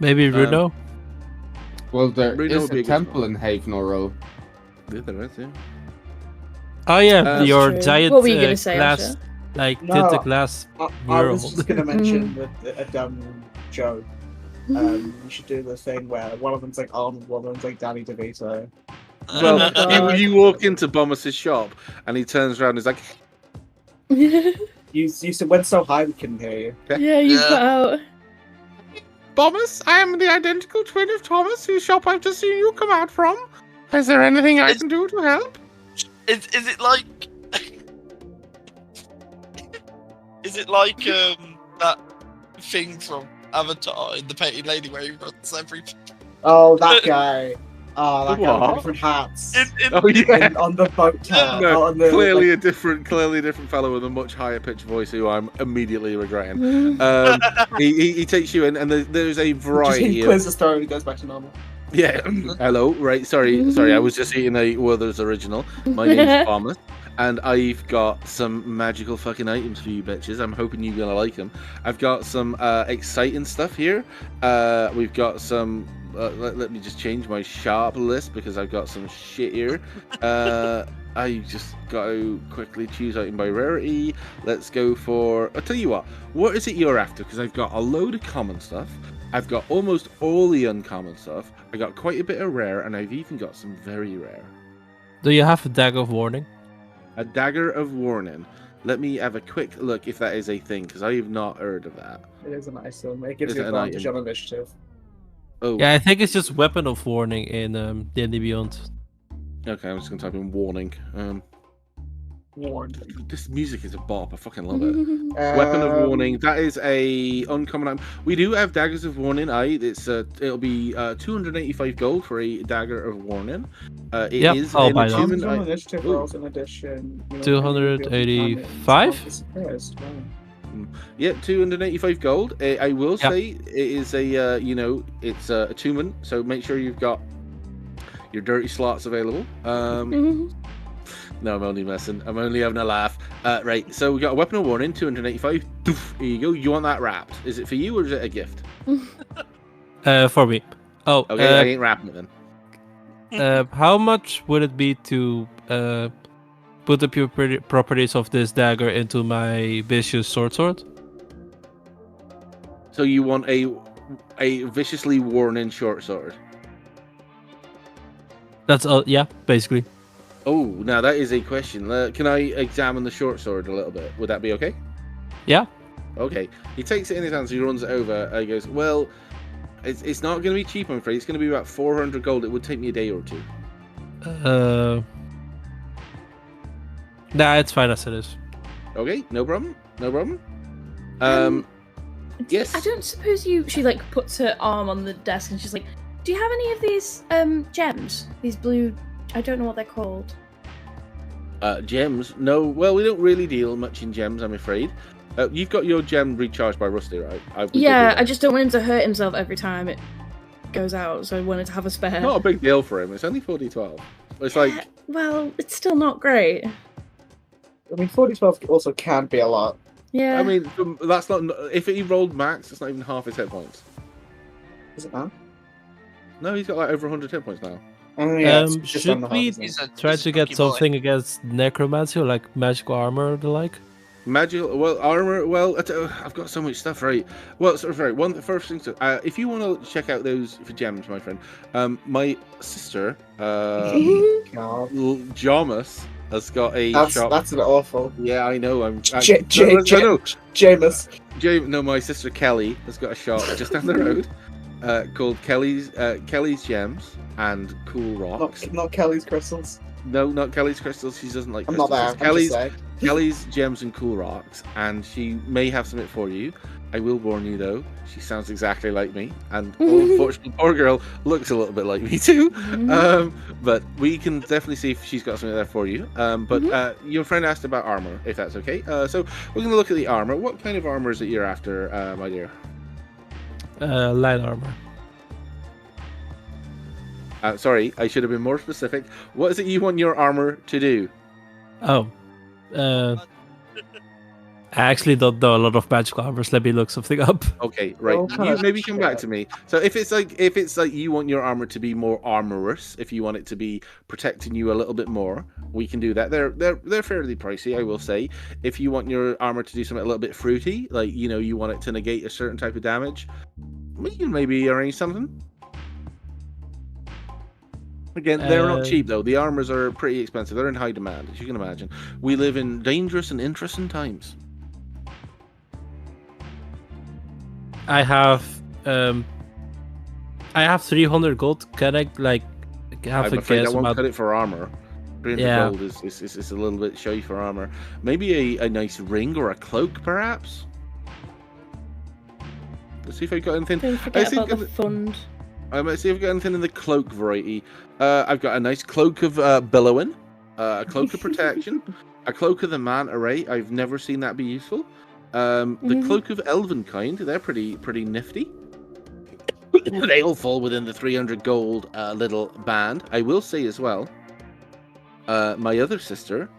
Maybe Runo? Well, there Bruno is would be a a good temple one. in Havenorrell. Yeah, there is, yeah. Oh yeah, your True. giant What were you gonna say, glass, Asher? like No, the glass I mural. was just going to mention a dumb joke. Mm-hmm. You should do the thing where one of them's like Arnold, one of them's like Danny DeVito. Well, God. you walk into Bombus's shop and he turns around and he's like, You said went so high we couldn't hear you. Yeah, you Yeah. cut out. Bombus, I am the identical twin of Thomas, whose shop I've just seen you come out from. Is there anything I can do to help? Is it like? Is it like that thing from Avatar in the Painted Lady where he runs everything? Oh, that guy. Oh, that guy What? with different hats. Oh yeah, And on the boat tower. no, on the, clearly a different fellow with a much higher pitched voice who I'm immediately regretting. He takes you in, and there's a Just variety he of clears the story and he goes back to normal. yeah. Hello, right? Sorry, I was just eating a Werther's original. My name's Bombus. And I've got some magical fucking items for you bitches. I'm hoping you're gonna like them. I've got some exciting stuff here. We've got some. Let me just change my sharp list because I've got some shit here. I just got to quickly choose item by rarity. Let's go for. I'll tell you what. What is it you're after? Because I've got a load of common stuff. I've got almost all the uncommon stuff. I got quite a bit of rare, and I've even got some very rare. Do you have a dagger of warning? A dagger of warning. Let me have a quick look if that is a thing, because I have not heard of that. It is a nice one. It gives Is you it an advantage item? on initiative. Oh, Yeah, I think it's just weapon of warning in D&D Beyond. okay. I'm just gonna type in warning. Warned. This music is a bop. I fucking love it. Weapon of warning. That is a uncommon item. We do have daggers of warning. It'll be 285 gold for a dagger of warning. It Yep, is I'll an buy that. attunement On item. initiative Ooh. rolls in addition. 285? Yeah, 285 gold. I will Yep. say it is a it's a attunement. So make sure you've got your dirty slots available. No, I'm only messing. I'm only having a laugh. Right, so we got a weapon of warning, 285. Doof, here you go. You want that wrapped? Is it for you or is it a gift? For me. Oh, Okay, I ain't wrapping it then. how much would it be to put the properties of this dagger into my vicious sword? So you want a viciously warning short sword? That's all. Yeah, basically. Oh, now that is a question. Can I examine the short sword a little bit? Would that be okay? Yeah. Okay. He takes it in his hands. He runs it over. He goes, "Well, it's not going to be cheap, I'm afraid. It's going to be about 400 gold. It would take me a day or two." Nah, it's fine as it is. Okay, no problem. No problem. Yes. I don't suppose she like puts her arm on the desk and she's like, "Do you have any of these gems? These blue? I don't know what they're called." Gems? No. Well, we don't really deal much in gems, I'm afraid. You've got your gem recharged by Rusty, right? Yeah, I just don't want him to hurt himself every time it goes out, so I wanted to have a spare. Not a big deal for him. It's only 4d12. It's like well, it's still not great. I mean, 4012 also can be a lot. Yeah. I mean, that's not. If he rolled max, it's not even half his hit points. Is it now? No, he's got like over 100 hit points now. Oh, yeah, it's just should on the we half, isn't it? try He's to a get lucky boy. something against necromancy, or like magical armor or the like? Magical, well, armor. Well, I've got so much stuff, right? Well, sorry. One the first thing. If you want to check out those for gems, my friend, my sister, God. Jamus, has got a shop. That's an awful. Yeah, I know. I know. Jameis. No, my sister Kelly has got a shop just down the road, called Kelly's Gems and Cool Rocks. Not Kelly's crystals. No, not Kelly's crystals. She doesn't like I'm crystals. not there. It's I'm just saying. Kelly's Gems and Cool Rocks, and she may have something for you. I will warn you though, she sounds exactly like me, and unfortunately, poor girl looks a little bit like me too. But we can definitely see if she's got something there for you. But your friend asked about armor, if that's okay. So we're going to look at the armor. What kind of armor is it you're after, my dear? Light armor. Sorry, I should have been more specific. What is it you want your armor to do? Oh. I actually don't know a lot of magical armors. Let me look something up. Okay, right. Oh, You maybe come back to me. So if it's like you want your armor to be more armorous, if you want it to be protecting you a little bit more, we can do that. They're fairly pricey, I will say. If you want your armor to do something a little bit fruity, like you want it to negate a certain type of damage, we can maybe arrange something. Again, they're not cheap though. The armors are pretty expensive. They're in high demand, as you can imagine. We live in dangerous and interesting times. I have 300 gold. Can I have I'm a afraid guess I won't about? cut it for armor. 300 Yeah. gold is a little bit shy for armor. Maybe a nice ring or a cloak, perhaps. Let's see if I've got anything. Don't forget about the fund. I might see if I've got anything in the cloak variety. I've got a nice cloak of billowing, a cloak of protection, a cloak of the manta ray. I've never seen that be useful. The cloak of elven kind. They're pretty nifty. They all fall within the 300 gold little band. I will say as well, my other sister,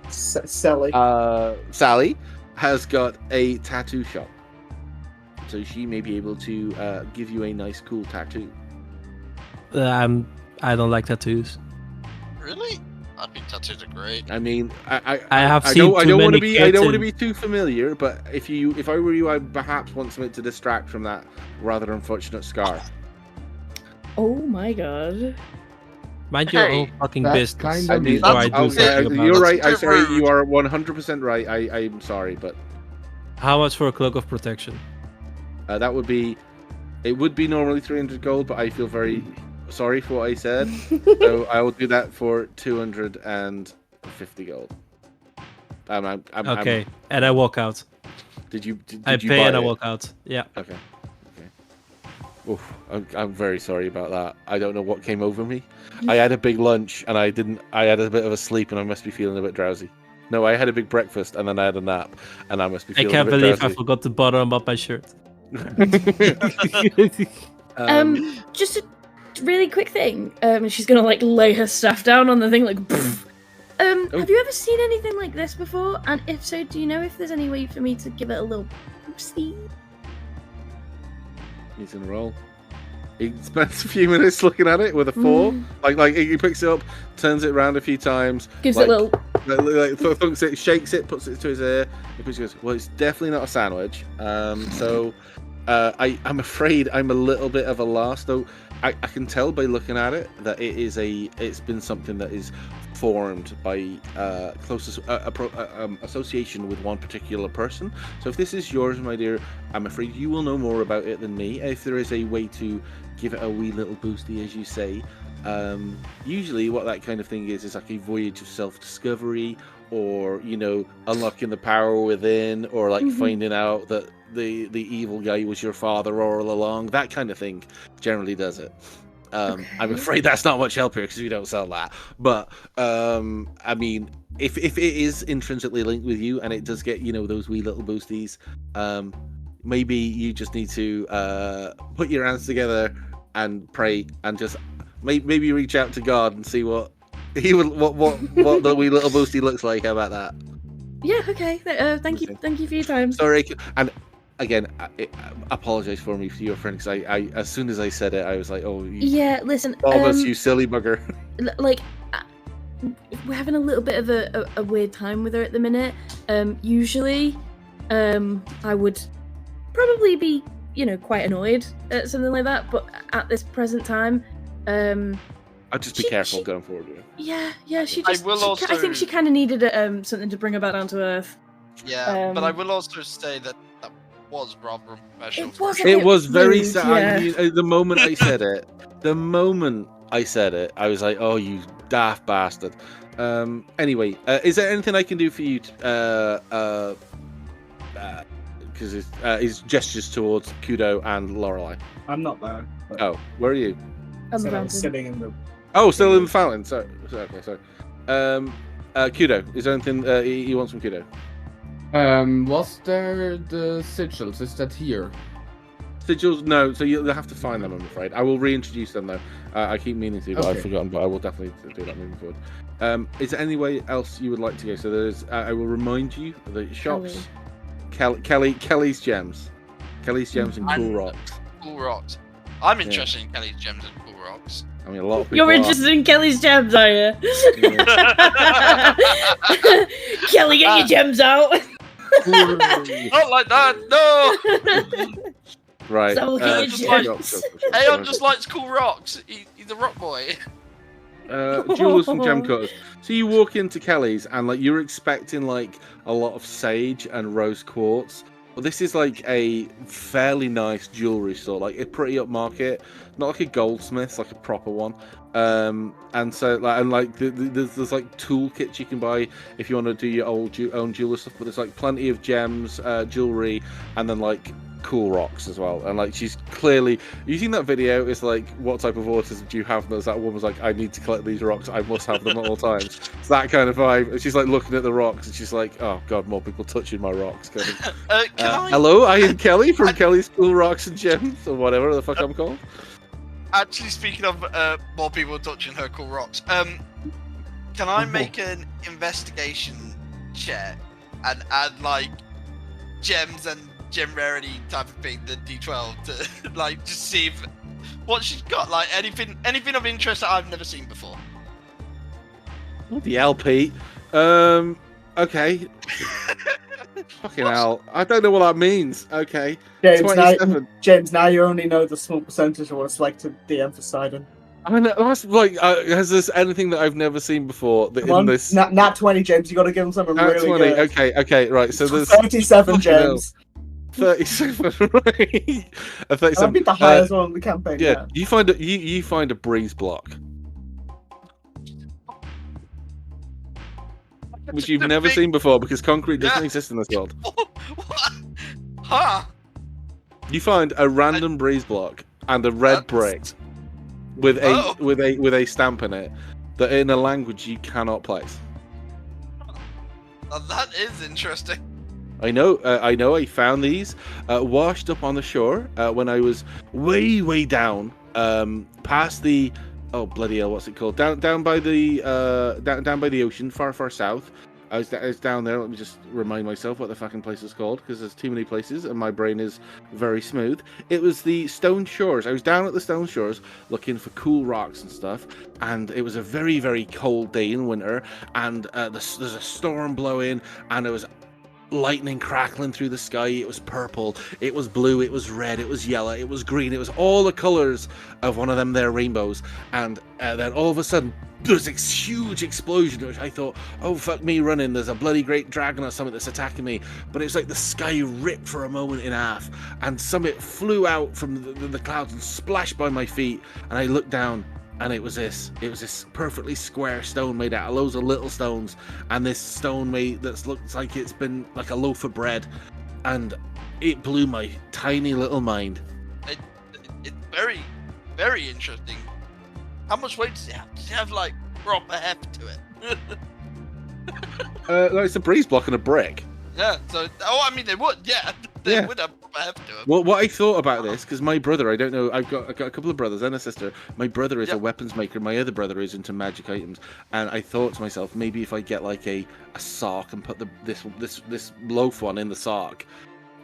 Sally. Sally, has got a tattoo shop. So she may be able to give you a nice, cool tattoo. I don't like tattoos. Really? That'd be tough. tattoos are great. I mean, I I seen don't too want to many be. I don't want to kids be too familiar, but if I were you, I'd perhaps want something to distract from that rather unfortunate scar. Oh my god. Mind your Hey, own fucking that's business. kind of before I do something about you're it. right. That's a bit I'm sorry. rude. You are 100% right. I'm sorry, but How much for a cloak of protection? that would be. It would be normally 300 gold, but I feel very sorry for what I said, so I will do that for 250 gold. Okay, and I walk out. Did you I you pay buy and I it? walk out. Yeah. Okay. Oof, I'm very sorry about that. I don't know what came over me. I had a big lunch and I had a bit of a sleep and I must be feeling a bit drowsy. No, I had a big breakfast and then I had a nap and I must be I feeling can't a bit believe I drowsy. forgot to button up my shirt. Just a really quick thing. She's gonna like lay her stuff down on the thing, like. Have you ever seen anything like this before? And if so, do you know if there's any way for me to give it a little boosty? He's in a roll. He spends a few minutes looking at it with a 4. Like he picks it up, turns it around a few times, Gives like, it a little. thunks it, shakes it, puts it to his ear. He goes, "Well, it's definitely not a sandwich." So I'm afraid I'm a little bit of a loss, though. I can tell by looking at it that it's been something that is formed by close association with one particular person. So if this is yours, my dear, I'm afraid you will know more about it than me. If there is a way to give it a wee little boosty, as you say, usually what that kind of thing is like a voyage of self-discovery, or unlocking the power within, or like finding out that the evil guy was your father all along. That kind of thing generally does it. I'm afraid that's not much help here because we don't sell that. But I mean, if it is intrinsically linked with you and it does get those wee little boosties, maybe you just need to put your hands together and pray and just maybe reach out to God and see what he would what the wee little boosty looks like. How about that? Yeah. Okay. Thank you for your time. Sorry, and again, I apologize for me for your friend, because I as soon as I said it, I was like, oh, Yeah. Listen. you silly bugger. Like, we're having a little bit of a weird time with her at the minute. Usually, I would probably be, quite annoyed at something like that. But at this present time, I'll just be careful going forward. Yeah. She I just. will also- I think she kind of needed something to bring her back down to earth. Yeah, but I will also say that was rather unprofessional. It was very rude, sad. yeah. The moment I said it, I was like, "Oh, you daft bastard." Anyway, is there anything I can do for you? Because his gestures towards Kudo and Lorelei. I'm not there. But Oh, where are you? On the so I'm fountain. sitting in the. Oh, still in the fountain. Sorry. Kudo, is there anything you want from Kudo? Was there the sigils? Is that here? Sigils? No, so you'll have to find them, I'm afraid. I will reintroduce them, though. I keep meaning to, but I've Okay. forgotten, but I will definitely do that moving forward. Is there any way else you would like to go? So there's, I will remind you, the shops. Kelly's Gems. Kelly's Gems and Cool Rocks. Cool Rocks. I'm interested in Kelly's Gems and Cool Rocks. I mean, a lot of people You're are. interested in Kelly's gems, are you? Kelly, get your gems out. Not like that, no! Right. So here's sure. Aeon just likes Cool Rocks. He's a rock boy. Jewelers from Gem Cutters. So you walk into Kelly's and like you're expecting like a lot of sage and rose quartz. Well, this is like a fairly nice jewelry store, like a pretty upmarket, not like a goldsmith, like a proper one. And so like there's like toolkits you can buy if you want to do your own jeweler stuff. But there's like plenty of gems, jewelry, and then like cool rocks as well. And like she's clearly, you seen that video? It's like, what type of autism do you have? And there's that woman's like, I need to collect these rocks. I must have them at all times. It's that kind of vibe. And she's like looking at the rocks and she's like, oh god, more people touching my rocks. Kind of. Hello, I am Kelly from Kelly's Cool Rocks and Gems, or whatever the fuck I'm called. Actually, speaking of more people touching her Cool Rocks, can I make an investigation check and add like gems and gem rarity type of thing, the D12, to like just see if what she's got, like anything of interest that I've never seen before? Bloody hell, Pete. Okay. Fucking hell. I don't know what that means. Okay. James, now you only know the small percentage of what it's like to DM for Sidon. I mean, that's like, has this anything that I've never seen before? That Come on, this nat 20, James. You got to give him something nat really 20. good. Okay, right. So there's 37, James. 37, right? 37. That'd be the highest one in the campaign. Yeah, you find a breeze block, which you've never seen before because concrete doesn't exist in this world. What? Huh? You find a random breeze block and a red brick with a stamp in it that in a language you cannot place. Now that is interesting. I know. I found these washed up on the shore when I was way down, past the bloody hell, what's it called? Down by the down by the ocean, far south. I was down there. Let me just remind myself what the fucking place is called because there's too many places and my brain is very smooth. It was the Stone Shores. I was down at the Stone Shores looking for cool rocks and stuff, and it was a very cold day in winter, and there's a storm blowing, and there was lightning crackling through the sky. It was purple, it was blue, it was red, it was yellow, it was green, it was all the colors of one of them there rainbows. And then all of a sudden there's this huge explosion, which I thought, oh fuck me running, there's a bloody great dragon or something that's attacking me. But it's like the sky ripped for a moment in half and something flew out from the clouds and splashed by my feet, and I looked down and it was this perfectly square stone made out of loads of little stones, and this stone that looks like it's been like a loaf of bread, and it blew my tiny little mind. It's very interesting. How much weight does it have? Does it have like proper heft to it? It's a breeze block and a brick. Yeah, so I mean they would, yeah. They would have proper heft to it. Well, what I thought about this, because my brother, I don't know, I've got a couple of brothers and a sister. My brother is a weapons maker. My other brother is into magic items, and I thought to myself, maybe if I get like a sock and put this loaf one in the sock,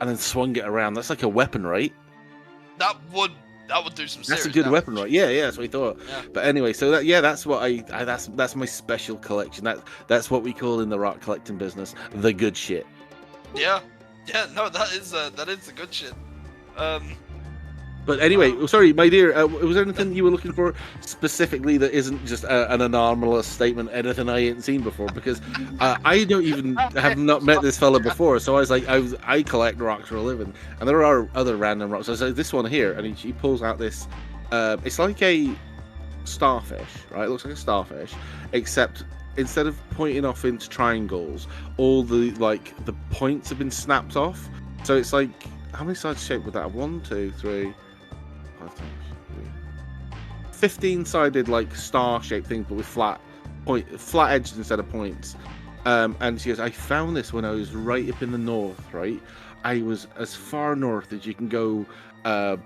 and then swung it around, that's like a weapon, right? That would do some serious That's a good damage. weapon, right? Yeah, that's what I thought. Yeah. But anyway, so that's what that's my special collection. That's what we call in the rock collecting business the good shit. Yeah, no, that is the good shit. But anyway, sorry, my dear, was there anything you were looking for specifically that isn't just an anomalous statement, anything I ain't seen before? Because I don't even have not met this fella before, so I was like, I collect rocks for a living, and there are other random rocks. So I was like, this one here, and he pulls out this, it's like a starfish, right? It looks like a starfish, except instead of pointing off into triangles, all the points have been snapped off. So it's like, how many sides shaped would that have? 1, 2, 3, 5 times 3. 15-sided like star-shaped things, but with flat edges instead of points. And she goes, I found this when I was right up in the north, right? I was as far north as you can go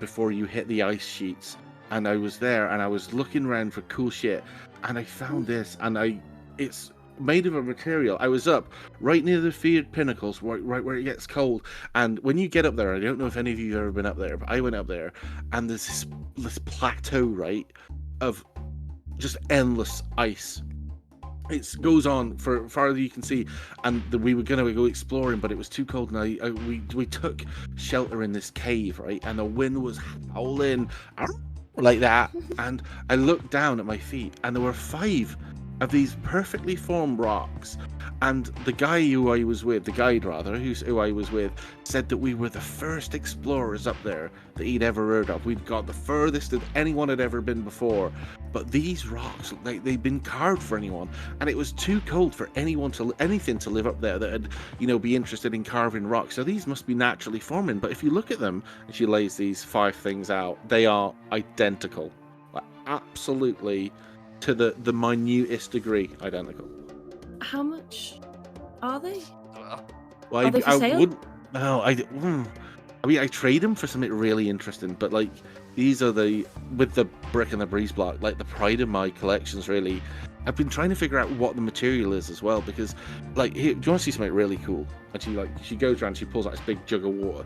before you hit the ice sheets. And I was there, and I was looking around for cool shit, and I found this, and it's made of a material. I was up right near the feared pinnacles, right where it gets cold, and when you get up there, I don't know if any of you have ever been up there, but I went up there, and there's this plateau, right, of just endless ice. It goes on for farther you can see, and we were gonna go exploring, but it was too cold, and we took shelter in this cave, right, and the wind was howling like that, and I looked down at my feet, and there were 5 of these perfectly formed rocks, and the guide who I was with, said that we were the first explorers up there that he'd ever heard of. We'd got the furthest that anyone had ever been before, but these rocks, they'd been carved for anyone, and it was too cold for anything to live up there that would, be interested in carving rocks. So these must be naturally forming, but if you look at them, and she lays these 5 things out, they are identical, absolutely, to the minutest degree identical. How much are they? Well, Are they for sale? wouldn't. No, I mean, I trade them for something really interesting, but these are with the brick and the breeze block, the pride of my collections. Really, I've been trying to figure out what the material is as well, because here, do you want to see something really cool? And she goes around, she pulls out this big jug of water,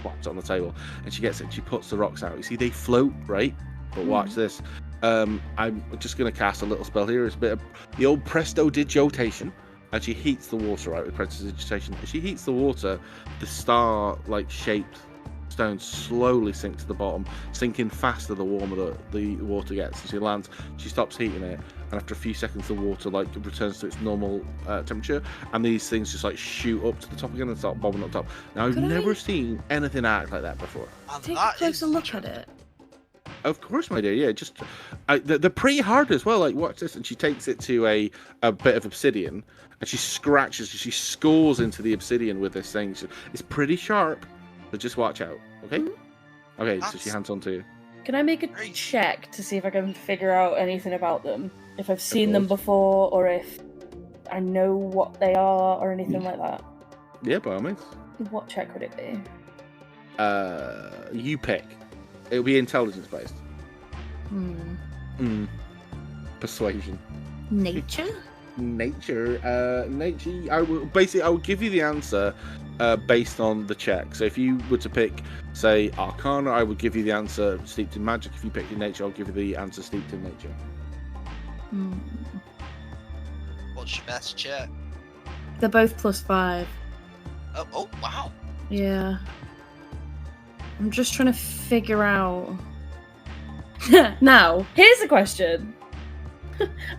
pops it on the table, and she gets it, and she puts the rocks out. You see, they float, right? But watch this. I'm just going to cast a little spell here. It's a bit of the old prestidigitation. And she heats the water out with prestidigitation. As she heats the water, the star-like shaped stone slowly sinks to the bottom, sinking faster the warmer the water gets. As she lands, she stops heating it, and after a few seconds, the water like returns to its normal temperature, and these things just like shoot up to the top again and start bobbing up top. Now, I've never seen anything act like that before. And Take a that closer is look at it. Of course, my dear. Yeah, just they're pretty hard as well. Like, watch this, and she takes it to a bit of obsidian, and she scratches, she scores into the obsidian with this thing. It's pretty sharp, but just watch out, okay? Mm-hmm. Okay, so she hands on to you. Can I make a check to see if I can figure out anything about them? If I've seen them before, or if I know what they are, or anything like that? Yeah, by all means. What check would it be? You pick. It'll be intelligence based. Persuasion. Nature? Nature. I will give you the answer based on the check. So if you were to pick, say, Arcana, I would give you the answer steeped in magic. If you pick in nature, I'll give you the answer steeped in nature. What's your best check? They're both +5. Oh, wow. Yeah. I'm just trying to figure out. Now, here's a question.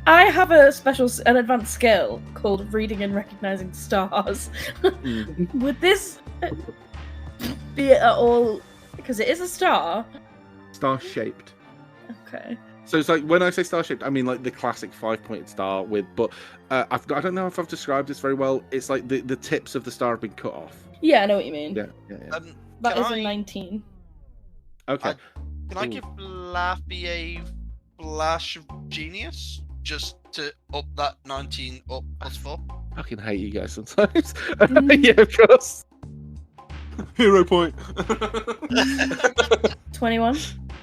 I have an advanced skill called reading and recognizing stars. Would this be at all? Because it is a star. Star shaped. Okay. So it's like when I say star shaped, I mean like the classic 5-pointed star with. But I don't know if I've described this very well. It's like the tips of the star have been cut off. Yeah, I know what you mean. Yeah. That is a 19. Okay. Can I give Lafi a flash of genius just to up that 19 up +4? I fucking hate you guys sometimes. Yeah, of course. Hero point. 21.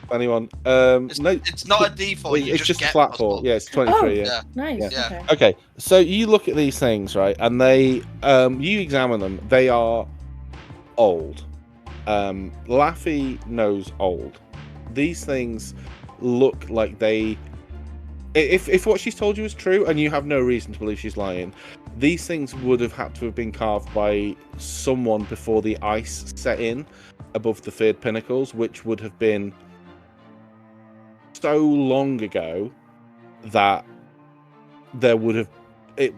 21. It's not a D4. It's just a flat 4. Yeah, it's 23. Oh, yeah. Nice. Yeah. Okay. Okay, so you look at these things, right, and they, you examine them. They are old. Lafi knows old. These things look like they. If what she's told you is true, and you have no reason to believe she's lying, these things would have had to have been carved by someone before the ice set in above the third pinnacles, which would have been so long ago that there would have it.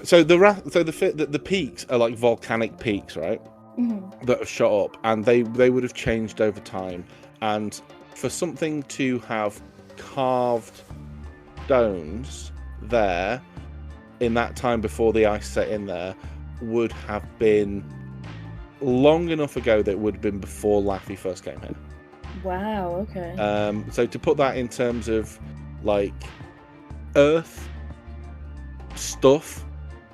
So the peaks are like volcanic peaks, right? That have shot up, and they would have changed over time. And for something to have carved stones there in that time before the ice set in there would have been long enough ago that it would have been before Lafi first came here. Wow, okay. So to put that in terms of like Earth stuff,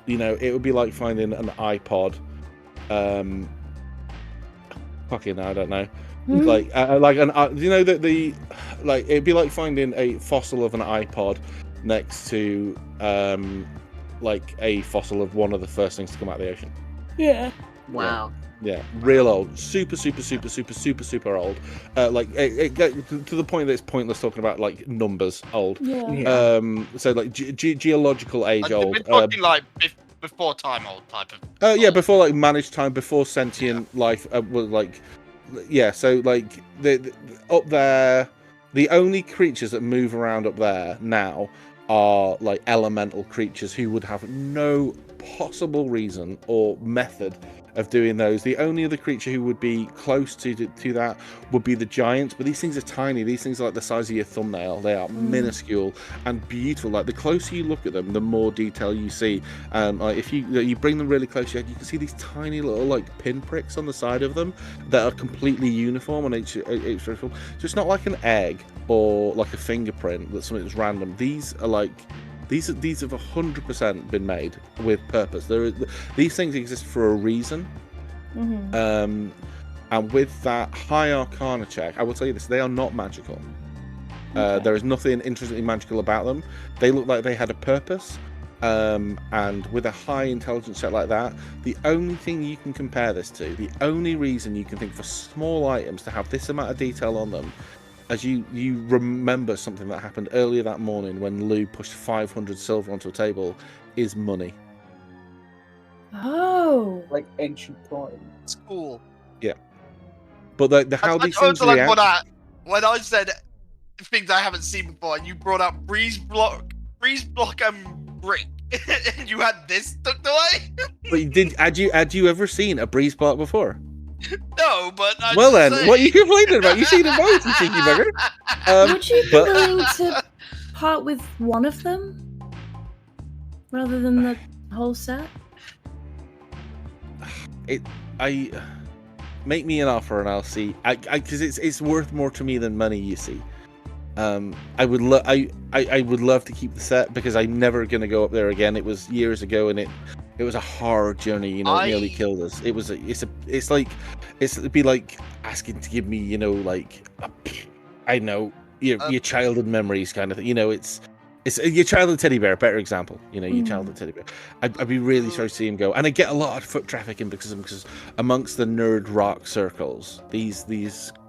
you know, it would be like finding an iPod. Fucking, I don't know. Like an you know that the like it'd be like finding a fossil of an iPod next to like a fossil of one of the first things to come out of the ocean. Yeah. Wow. Yeah, real old, super old. Like it to the point that it's pointless talking about like numbers old. Yeah. So like geological age old. We're talking like before time old type of. Yeah, before like managed time, before sentient life was like. Yeah, so like the up there, the only creatures that move around up there now are like elemental creatures who would have no possible reason or method of doing those. The only other creature who would be close to that would be the giants, but these things are tiny. These things are like the size of your thumbnail. They are minuscule and beautiful. Like the closer you look at them, the more detail you see. Like if you bring them really close, you can see these tiny little like pinpricks on the side of them that are completely uniform on each form. So it's not like an egg or like a fingerprint that's something that's random. These are like these have 100% been made with purpose. These things exist for a reason. And with that high Arcana check, I will tell you this: they are not magical. There is nothing intrinsically magical about them. They look like they had a purpose. And with a high intelligence check like that, the only thing you can compare this to, the only reason you can think for small items to have this amount of detail on them, as you remember something that happened earlier that morning when Lou pushed 500 silver onto a table, is money. Oh. Like ancient coin. It's cool. Yeah. But the how these things like react... when I said things I haven't seen before, and you brought up breeze block, and brick, and you had this tucked away. But had you ever seen a breeze block before? No, but well then, what are you complaining about? You seen them both, you cheeky bugger. Would you be willing to part with one of them rather than the whole set? Make me an offer and I'll see. Because it's worth more to me than money. You see, I would love to keep the set because I'm never gonna go up there again. It was years ago and it was a hard journey. You know, it nearly killed us. It'd be like asking to give me, you know, like I know your childhood memories kind of thing. You know, it's your childhood teddy bear. Better example. You know, your childhood teddy bear. I'd be really sorry to see him go. And I get a lot of foot traffic in because amongst the nerd rock circles, these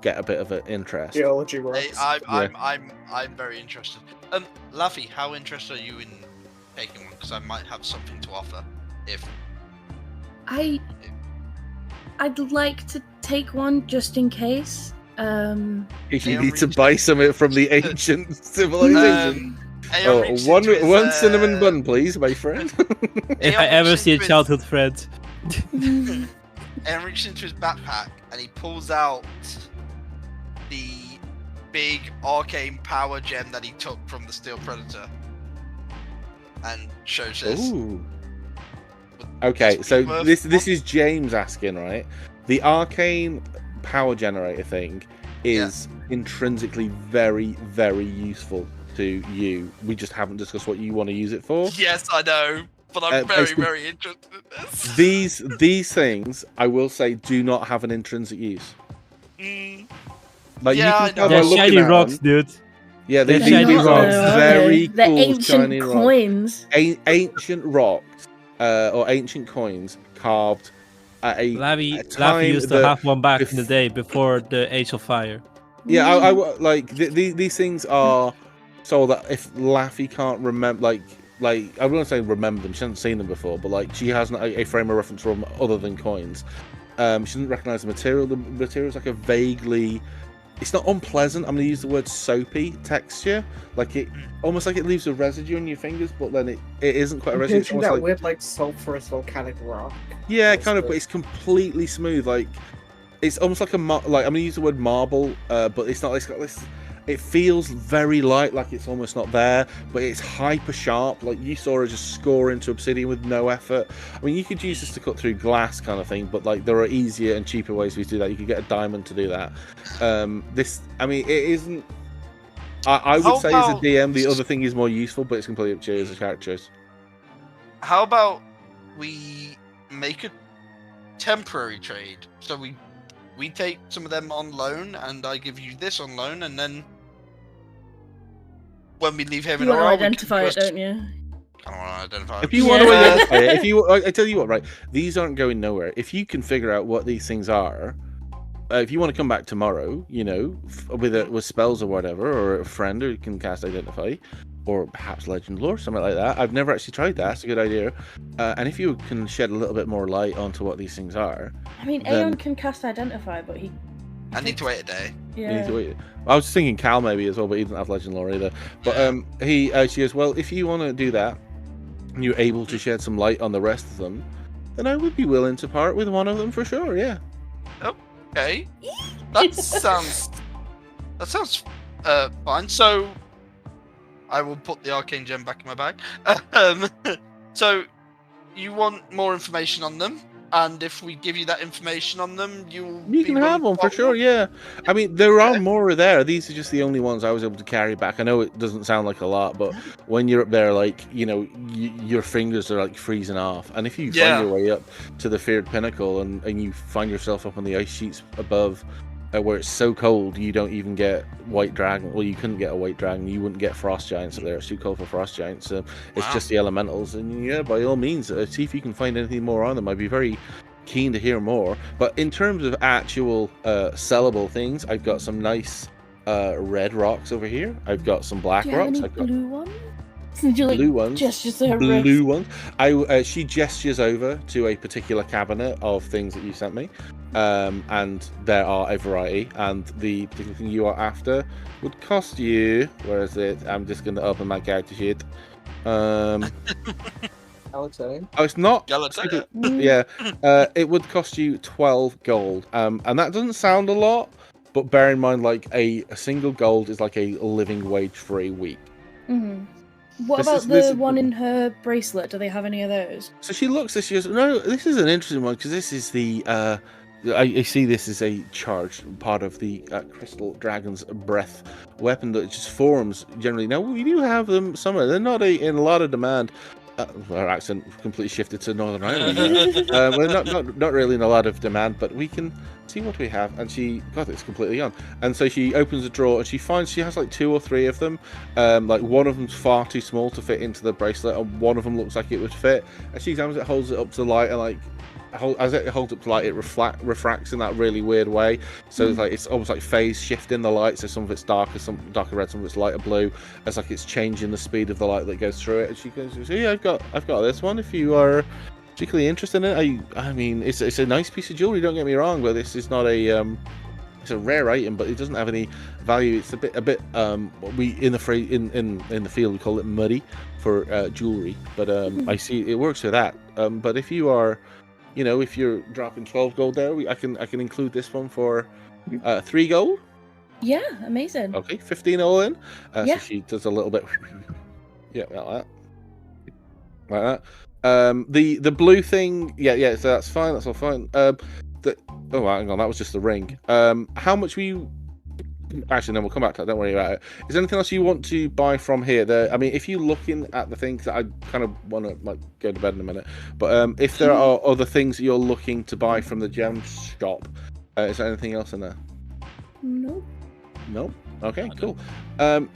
get a bit of an interest. Geology rocks. I'm very interested. Lafi, how interested are you in taking one? Because I might have something to offer. I'd like to take one just in case. If you need to buy something from the ancient civilization. One cinnamon bun, please, my friend. If I ever see a childhood friend. Aaron reaches into his backpack and he pulls out the big arcane power gem that he took from the Steel Predator and shows this. Ooh. Okay, so this is James asking, right? The arcane power generator thing is intrinsically very, very useful to you. We just haven't discussed what you want to use it for. Yes, I know, but I'm very interested in this. These things, I will say, do not have an intrinsic use. Like you can tell by they're looking shiny at rocks, them. dude. Yeah, they're shiny rocks. Very They're cool ancient shiny coins. rocks. Ancient rocks or ancient coins carved at a Lafi used to have one back in the day before the Age of Fire. Yeah, I like these things are so that if Lafi can't remember, like I wouldn't say remember them. She hasn't seen them before, but like she has a frame of reference from other than coins. She doesn't recognize the material. The material is like a vaguely. It's not unpleasant. I'm going to use the word soapy texture. Like it, almost like it leaves a residue on your fingers, but then it isn't quite a residue. It's almost that like weird, like sulfurous volcanic rock. Yeah, kind of, but it's completely smooth. Like it's almost like I'm going to use the word marble, but it's not. It's got this. It feels very light, like it's almost not there, but it's hyper sharp. Like you saw her just score into obsidian with no effort. I mean, you could use this to cut through glass, kind of thing, but like there are easier and cheaper ways to do that. You could get a diamond to do that. I mean, it isn't. I would say as a DM, the other thing is more useful, but it's completely up to you as a character. How about we make a temporary trade? So we take some of them on loan, and I give you this on loan, and then when we leave Haven, you want to identify it, don't you? I don't want to identify it. If you want to identify it, I tell you what, right? These aren't going nowhere. If you can figure out what these things are, if you want to come back tomorrow, you know, with spells or whatever, or a friend who can cast identify, or perhaps legend lore, something like that. I've never actually tried that. It's a good idea. And if you can shed a little bit more light onto what these things are. I mean, Aeon can cast identify, but he. I need to wait a day. Yeah. You need to wait. I was thinking Cal maybe as well, but he doesn't have legend lore either. But she goes, well, if you want to do that, and you're able to shed some light on the rest of them, then I would be willing to part with one of them for sure. Yeah. Okay. That sounds fine. So I will put the arcane gem back in my bag. So you want more information on them, and if we give you that information on them, you can have one for sure. Yeah, I mean there are more there. These are just the only ones I was able to carry back. I know it doesn't sound like a lot, but when you're up there, like you know, your fingers are like freezing off. And if you find your way up to the feared pinnacle, and you find yourself up on the ice sheets above, where it's so cold you don't even get white dragon. Well, you couldn't get a white dragon. You wouldn't get frost giants up there. It's too cold for frost giants. So it's just the elementals. And yeah, by all means, see if you can find anything more on them. I'd be very keen to hear more. But in terms of actual sellable things, I've got some nice red rocks over here. I've got some black Do you have rocks. any I've got blue ones? Did you like blue ones. gestures to her Blue wrist? ones. She gestures over to a particular cabinet of things that you sent me, and there are a variety. And the particular thing you are after would cost you. Where is it? I'm just going to open my character sheet. Alexa. Oh, it's not. Galatea. Yeah, it would cost you 12 gold, and that doesn't sound a lot, but bear in mind, like a single gold is like a living wage for a week. Mm-hmm. What This about is- this the is- one in her bracelet? Do they have any of those? So she looks at she goes, no, this is an interesting one because this is the I see this is a charged part of the Crystal Dragon's Breath weapon that just forms generally. Now we do have them somewhere. They're not in a lot of demand. Our accent completely shifted to Northern Ireland. Well, not really in a lot of demand, but we can see what we have. And it's completely on. And so she opens a drawer and she finds she has like 2 or 3 of them. Like one of them's far too small to fit into the bracelet, and one of them looks like it would fit. And she examines it, holds it up to the light, and like as it holds up to light, it refracts in that really weird way. So it's like it's almost like phase shifting the light. So some of it's darker, some darker red, some of it's lighter blue. It's like it's changing the speed of the light that goes through it. And she goes, "Yeah, I've got this one. If you are particularly interested in it, I mean, it's a nice piece of jewelry. Don't get me wrong, but this is not a it's a rare item, but it doesn't have any value. It's a bit we in the field we call it muddy for jewelry. But I see it works for that. But if you are if you're dropping 12 gold there, I can include this one for 3 gold. Yeah, amazing. Okay, 15 all in. Yeah. So she does a little bit. Yeah, like that. The blue thing. Yeah. So that's fine. That's all fine. Hang on. That was just the ring. How much were you? Actually, no, we'll come back to that. Don't worry about it. Is there anything else you want to buy from here? I mean, if you're looking at the things that I kind of want to go to bed in a minute, but if there are other things that you're looking to buy from the gem shop, is there anything else in there? No. No. Okay, cool.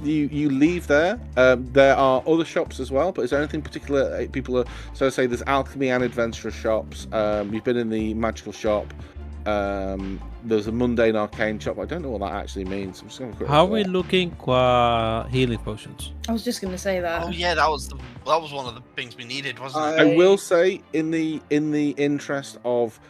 You leave there. There are other shops as well, but is there anything particular people are? So say there's alchemy and adventurer shops. You've been in the magical shop. There's a mundane arcane shop. I don't know what that actually means. I'm just gonna How are we looking qua healing potions? I was just going to say that. Oh yeah, that was one of the things we needed, wasn't it? I will say, in the interest of,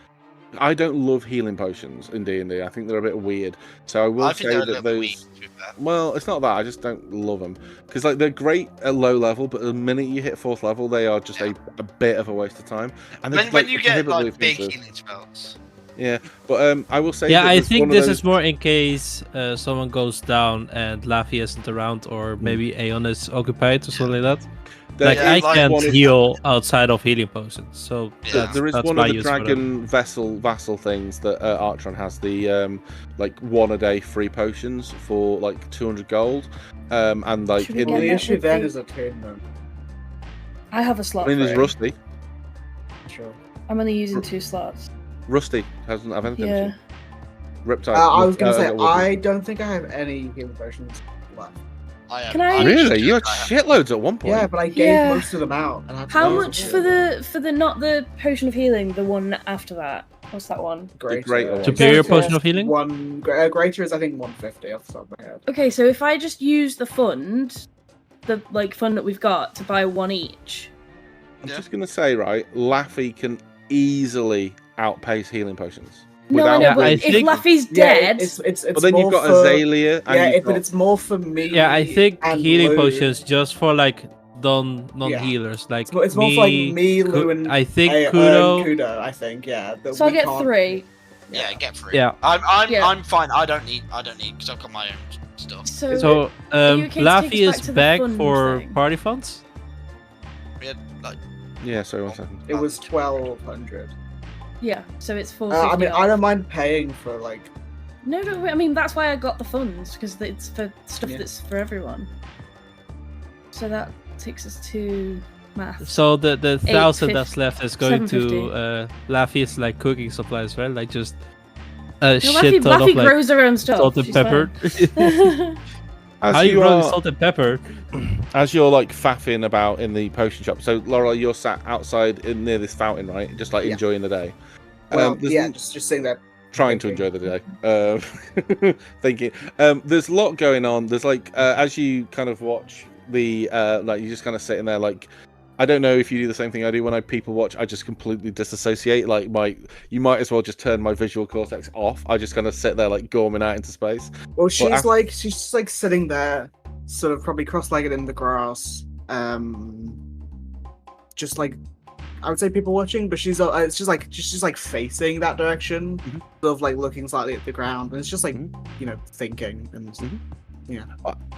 I don't love healing potions in D&D. I think they're a bit weird. So I will I think say they're a that little bit those. weak, to be fair. Well, it's not that. I just don't love them because they're great at low level, but the minute you hit 4th level, they are just a bit of a waste of time. And they're, When you get prohibitively like big expensive. healing spells. Yeah, but I will say. Yeah, that I there's think one of this those- is more in case someone goes down and Lafi isn't around, or maybe Aeon is occupied or something like that. Like Yeah, I like can't one of- heal outside of healing potions, so Yeah. There is that's one my of the use for them. dragon vassal things that Archon has, the like 1 a day free potions for like 200 gold, and like Should we in Well, get the the, that issue with then the- is a turn though. I have a slot. I mean, there's free. Rusty. Sure. I'm only using 2 slots. Rusty hasn't have anything. Yeah. Riptide. I was gonna say Wizard. I don't think I have any healing potions left. Can I- Really? You had shitloads at one point. Yeah, but I gave Yeah. most of them out. And I had to How use much them. for the not the potion of healing, the one after that? What's that one? Greater. greater one. Superior Greater. potion of healing? One greater is I think 150 off the top of my head. Okay, so if I just use the fund that we've got to buy 1 each. I'm Yeah. just gonna say, right, Lafi can easily outpace healing potions. No, I know, Yeah, but I if think- Laffy's Yeah, dead, it's But then more you've got for, Azalea. And Yeah, you've but got- it's more for me. Yeah, I think and healing Lou. potions just for like non-healers, like It's more for like me, Lou, and I think Kudo. Kudo. Kudo, I think. Yeah. that so I'll we get can't- 3. Yeah, get free. Yeah. Yeah. I'm fine. I don't need because I've got my own stuff. So, So Are you okay to take Lafi us back is to the back fund for thing? party funds. We had like Yeah, sorry, 1 second. It was 1200. yeah, so it's 4. I mean, I don't mind paying for like. No, I mean that's why I got the funds because it's for stuff Yeah. that's for everyone. So that takes us to math. So the 1,000 that's 850. left is going to 750. Lafi's like cooking supplies, right? Like just No, a shit ton Laffy of like grows her own stuff. salt and she's pepper. fine. As How you you grow are, salt and pepper? as you're like faffing about in the potion shop. So Laura, you're sat outside near this fountain, right? Just like Yeah. enjoying the day. Well, there's yeah, just saying that. trying to enjoy the day. Thinking. There's a lot going on. There's like as you kind of watch the like you're just kind of sitting there like. I don't know if you do the same thing I do when I people watch. I just completely disassociate. Like you might as well just turn my visual cortex off. I just kind of sit there like gorming out into space. Well, she's just like sitting there, sort of probably cross-legged in the grass, just like I would say people watching, but she's just like facing that direction, sort of like looking slightly at the ground, and it's just like thinking and. Yeah.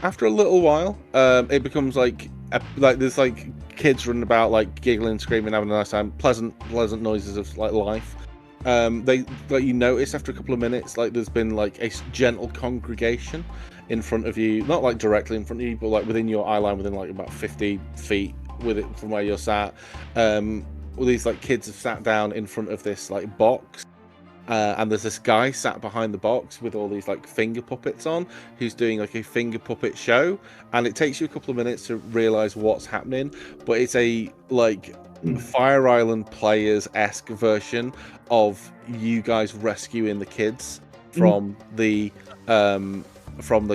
After a little while, it becomes like there's like kids running about, like giggling, screaming, having a nice time, pleasant noises of like life. They like you notice after a couple of minutes, like there's been like a gentle congregation in front of you, not like directly in front of you, but like within your eye line, within like about 50 feet with it from where you're sat. All these like kids have sat down in front of this like box. And there's this guy sat behind the box with all these like finger puppets on, who's doing like a finger puppet show, and it takes you a couple of minutes to realize what's happening, but it's a like Fire Island Players-esque version of you guys rescuing the kids from the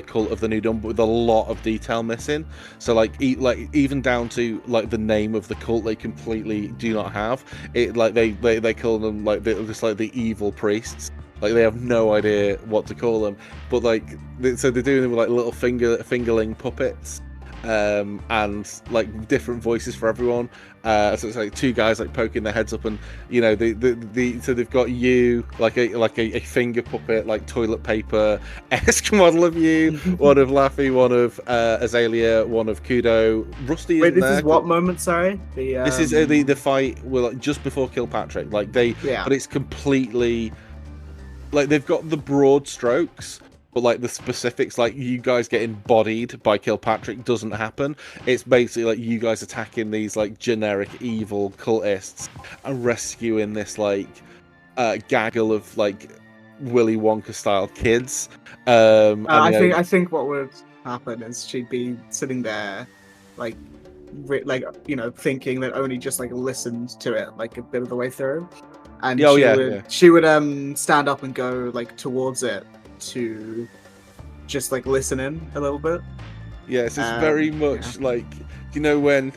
cult of the New Dawn, but with a lot of detail missing. So like even down to like the name of the cult, they completely do not have it. Like they call them like they're just like the evil priests. Like they have no idea what to call them. But like so they're doing them with like little fingerling puppets. And like different voices for everyone. So it's like two guys like poking their heads up, and so they've got you like a finger puppet, like toilet paper esque model of you, one of Lafi, one of Azalea, one of Kudo. Rusty. Wait, this is what moment? Sorry, this is the fight. Well, like just before Kilpatrick. Like but it's completely like they've got the broad strokes. But like the specifics, like you guys getting bodied by Kilpatrick doesn't happen. It's basically like you guys attacking these like generic evil cultists and rescuing this like gaggle of like Willy Wonka style kids. I think what would happen is she'd be sitting there, like thinking that only just like listened to it like a bit of the way through, and she would stand up and go like towards it. To just like listen in a little bit. Yes, it's very much like when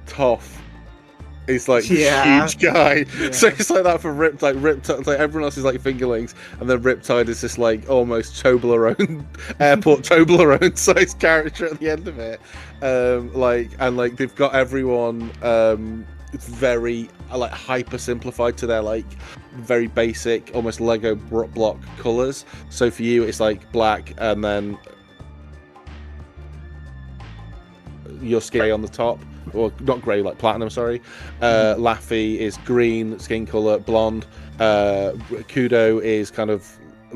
Toph is like huge guy. So it's like that for Riptide. Riptide, like everyone else is like fingerlings, and then Riptide is this like almost Toblerone airport Toblerone sized character at the end of it. And they've got everyone it's very like hyper simplified to their like very basic almost Lego block colors. So for you it's like black and then your skin gray on the top, or not grey, like platinum, sorry. Lafi is green skin color, blonde. Kudo is kind of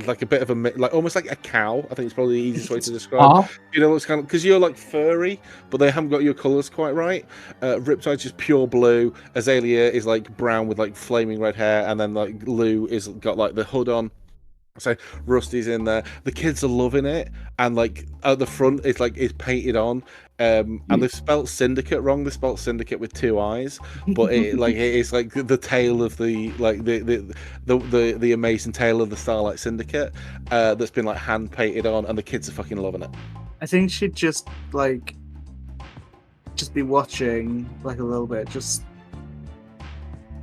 like a bit of a like almost like a cow. I think it's probably the easiest way to describe. It's kind of because you're like furry, but they haven't got your colors quite right. Riptide's just pure blue. Azalea is like brown with like flaming red hair, and then like Lou is got like the hood on. So Rusty's in there. The kids are loving it, and like at the front it's like it's painted on. And they've spelt syndicate wrong. They spelt syndicate with two eyes, but it's like the tale of the like the amazing tale of the Starlight Syndicate that's been like hand painted on, and the kids are fucking loving it. I think she'd just be watching like a little bit.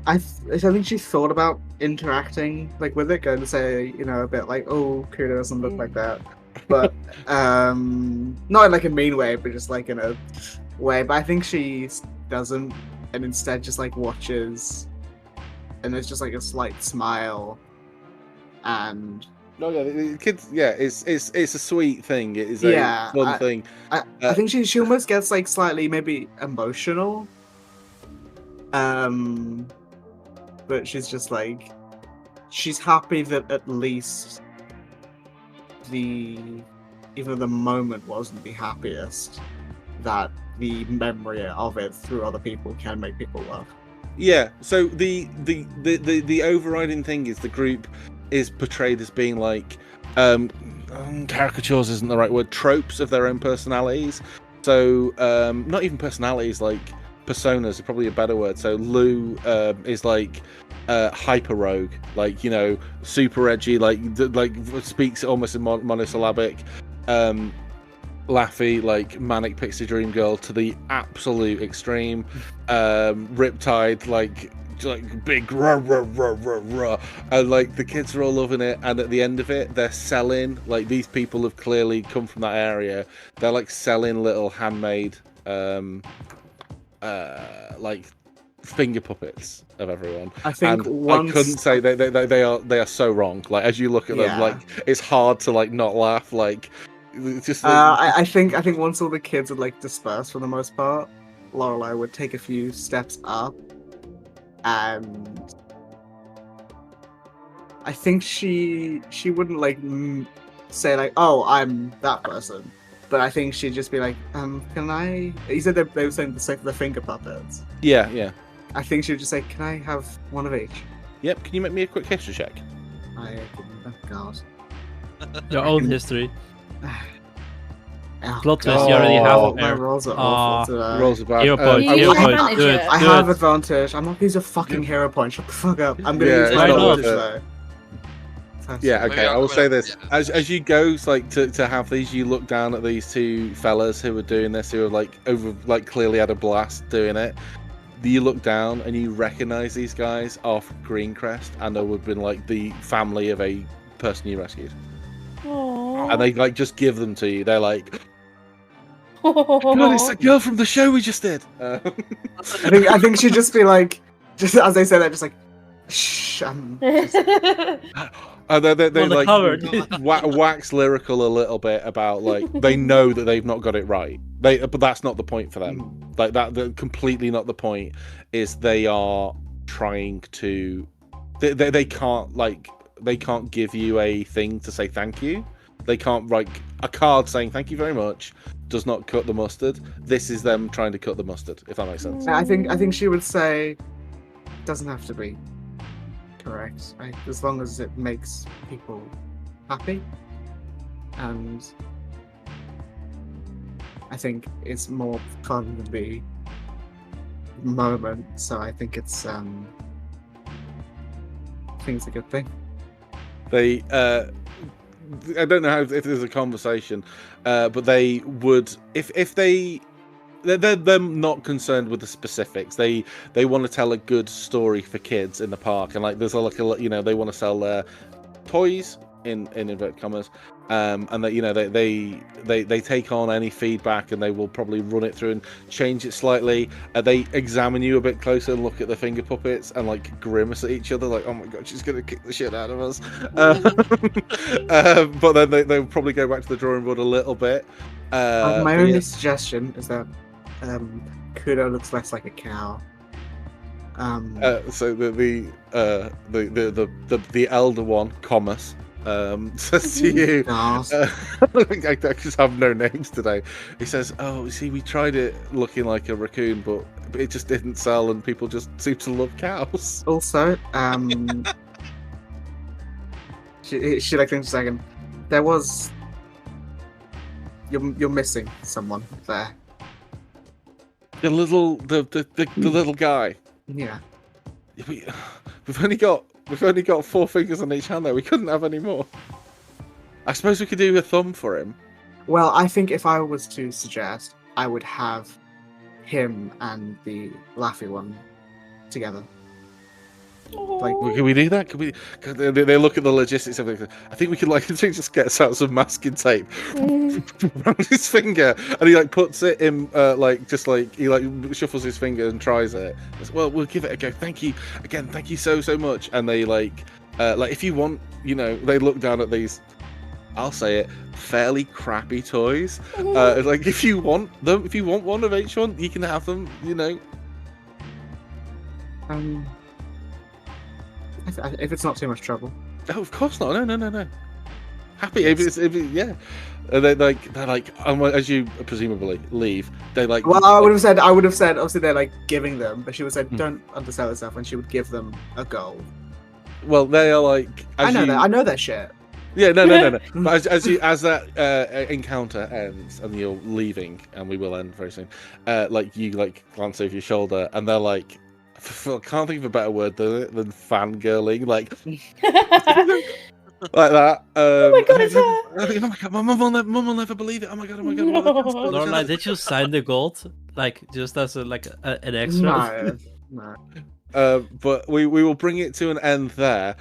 I think she thought about interacting like with it, going to say a bit like, oh, Kudo doesn't look like that. But not in like a mean way, but just like in a way. But I think she doesn't, and instead just like watches, and there's just like a slight smile, and the kids, it's a sweet thing. It is a fun thing. I think she almost gets like slightly maybe emotional, but she's just like she's happy that at least. Even the moment wasn't the happiest, that the memory of it through other people can make people laugh. Yeah, so the overriding thing is the group is portrayed as being like caricatures isn't the right word, tropes of their own personalities. So not even personalities, like personas are probably a better word. So Lou is like hyper rogue, like, you know, super edgy, like speaks almost in monosyllabic. Lafi, like manic pixie dream girl to the absolute extreme. Riptide, like big rah, rah, rah, rah, rah. And like the kids are all loving it, and at the end of it they're selling, like, these people have clearly come from that area, they're like selling little handmade like finger puppets of everyone. I think I couldn't say they are so wrong. Like, as you look at them, like, it's hard to like not laugh. Like, it's just I think once all the kids had like dispersed for the most part, Lorelei would take a few steps up, and I think she wouldn't like say like, oh, I'm that person, but I think she'd just be like, can I? You said they were saying the finger puppets. Yeah. I think she'd just say, can I have one of each? Yep. Can you make me a quick history check? Oh God. Your own history. Oh, Plot twist, God. you already have My rolls are awful today. Rolls are bad. Hero point. You Hero have point. advantage Do it. yet. I do have it. advantage. I'm not using a fucking hero point. Shut the fuck up. I'm gonna Yeah, use it's my not knowledge worth though. Yeah, Maybe okay, I I'll will go say with- this. yeah. As you go, like, to have these, you look down at these two fellas who are doing this, who are like clearly had a blast doing it. You look down and you recognize these guys off Greencrest, and they would have been like the family of a person you rescued. And they like just give them to you. They're like, God, it's the girl from the show we just did. I think she'd just be like, just as they say that, just like, shh. And they On the like cover. wax lyrical a little bit about, like, they know that they've not got it right. But that's not the point for them. Like, completely not the point. Is they are trying to, they can't give you a thing to say thank you. They can't write a card saying thank you very much. Does not cut the mustard. This is them trying to cut the mustard, if that makes sense. I think she would say, doesn't have to be correct, right? As long as it makes people happy, and I think it's more fun than the moment. So I think it's I think it's a good thing. They I don't know if there's a conversation, but they would, if they're not concerned with the specifics. They want to tell a good story for kids in the park, and like there's like a, you know, they want to sell toys in inverted commas, and that, you know, they take on any feedback, and they will probably run it through and change it slightly. They examine you a bit closer and look at the finger puppets and like grimace at each other, like, oh my god, she's gonna kick the shit out of us. But then they'll probably go back to the drawing board a little bit. My only suggestion is that Kudo looks less like a cow. So the elder one, Commerce, says to you, Gas. I just have no names today. He says, "Oh, see, we tried it looking like a raccoon, but it just didn't sell, and people just seem to love cows." Also, she like thinks a second. There was you're missing someone there. The little guy. Yeah. We've only got 4 fingers on each hand, though. We couldn't have any more. I suppose we could do a thumb for him. Well, I think if I was to suggest, I would have him and the Lafi one together. Like, Can we do that? Can we? Cause they look at the logistics of it. I think we could like just get out some masking tape around his finger, and he like puts it in, he like shuffles his finger and tries it. Says, well, we'll give it a go. Thank you again. Thank you so much. And they like if you want, you know, they look down at these, I'll say it, fairly crappy toys. Like if you want them, if you want one of each one, you can have them. You know. If it's not too much trouble. Oh, of course not. No. Happy. If yeah. They're like, as you presumably leave, they like. Well, I would have said, obviously they're like giving them, but she would say, don't undersell yourself, and she would give them a gold. Well, they are like. I know their shit. Yeah, no. But as that encounter ends and you're leaving, and we will end very soon. Like you like glance over your shoulder, and they're like, I can't think of a better word than fangirling, like like that. Oh my god, it's her! Oh my god, my mum will never believe it. Oh my god, No. Lorelai, did you sign the gold? Like, just as an extra? No. But we will bring it to an end there.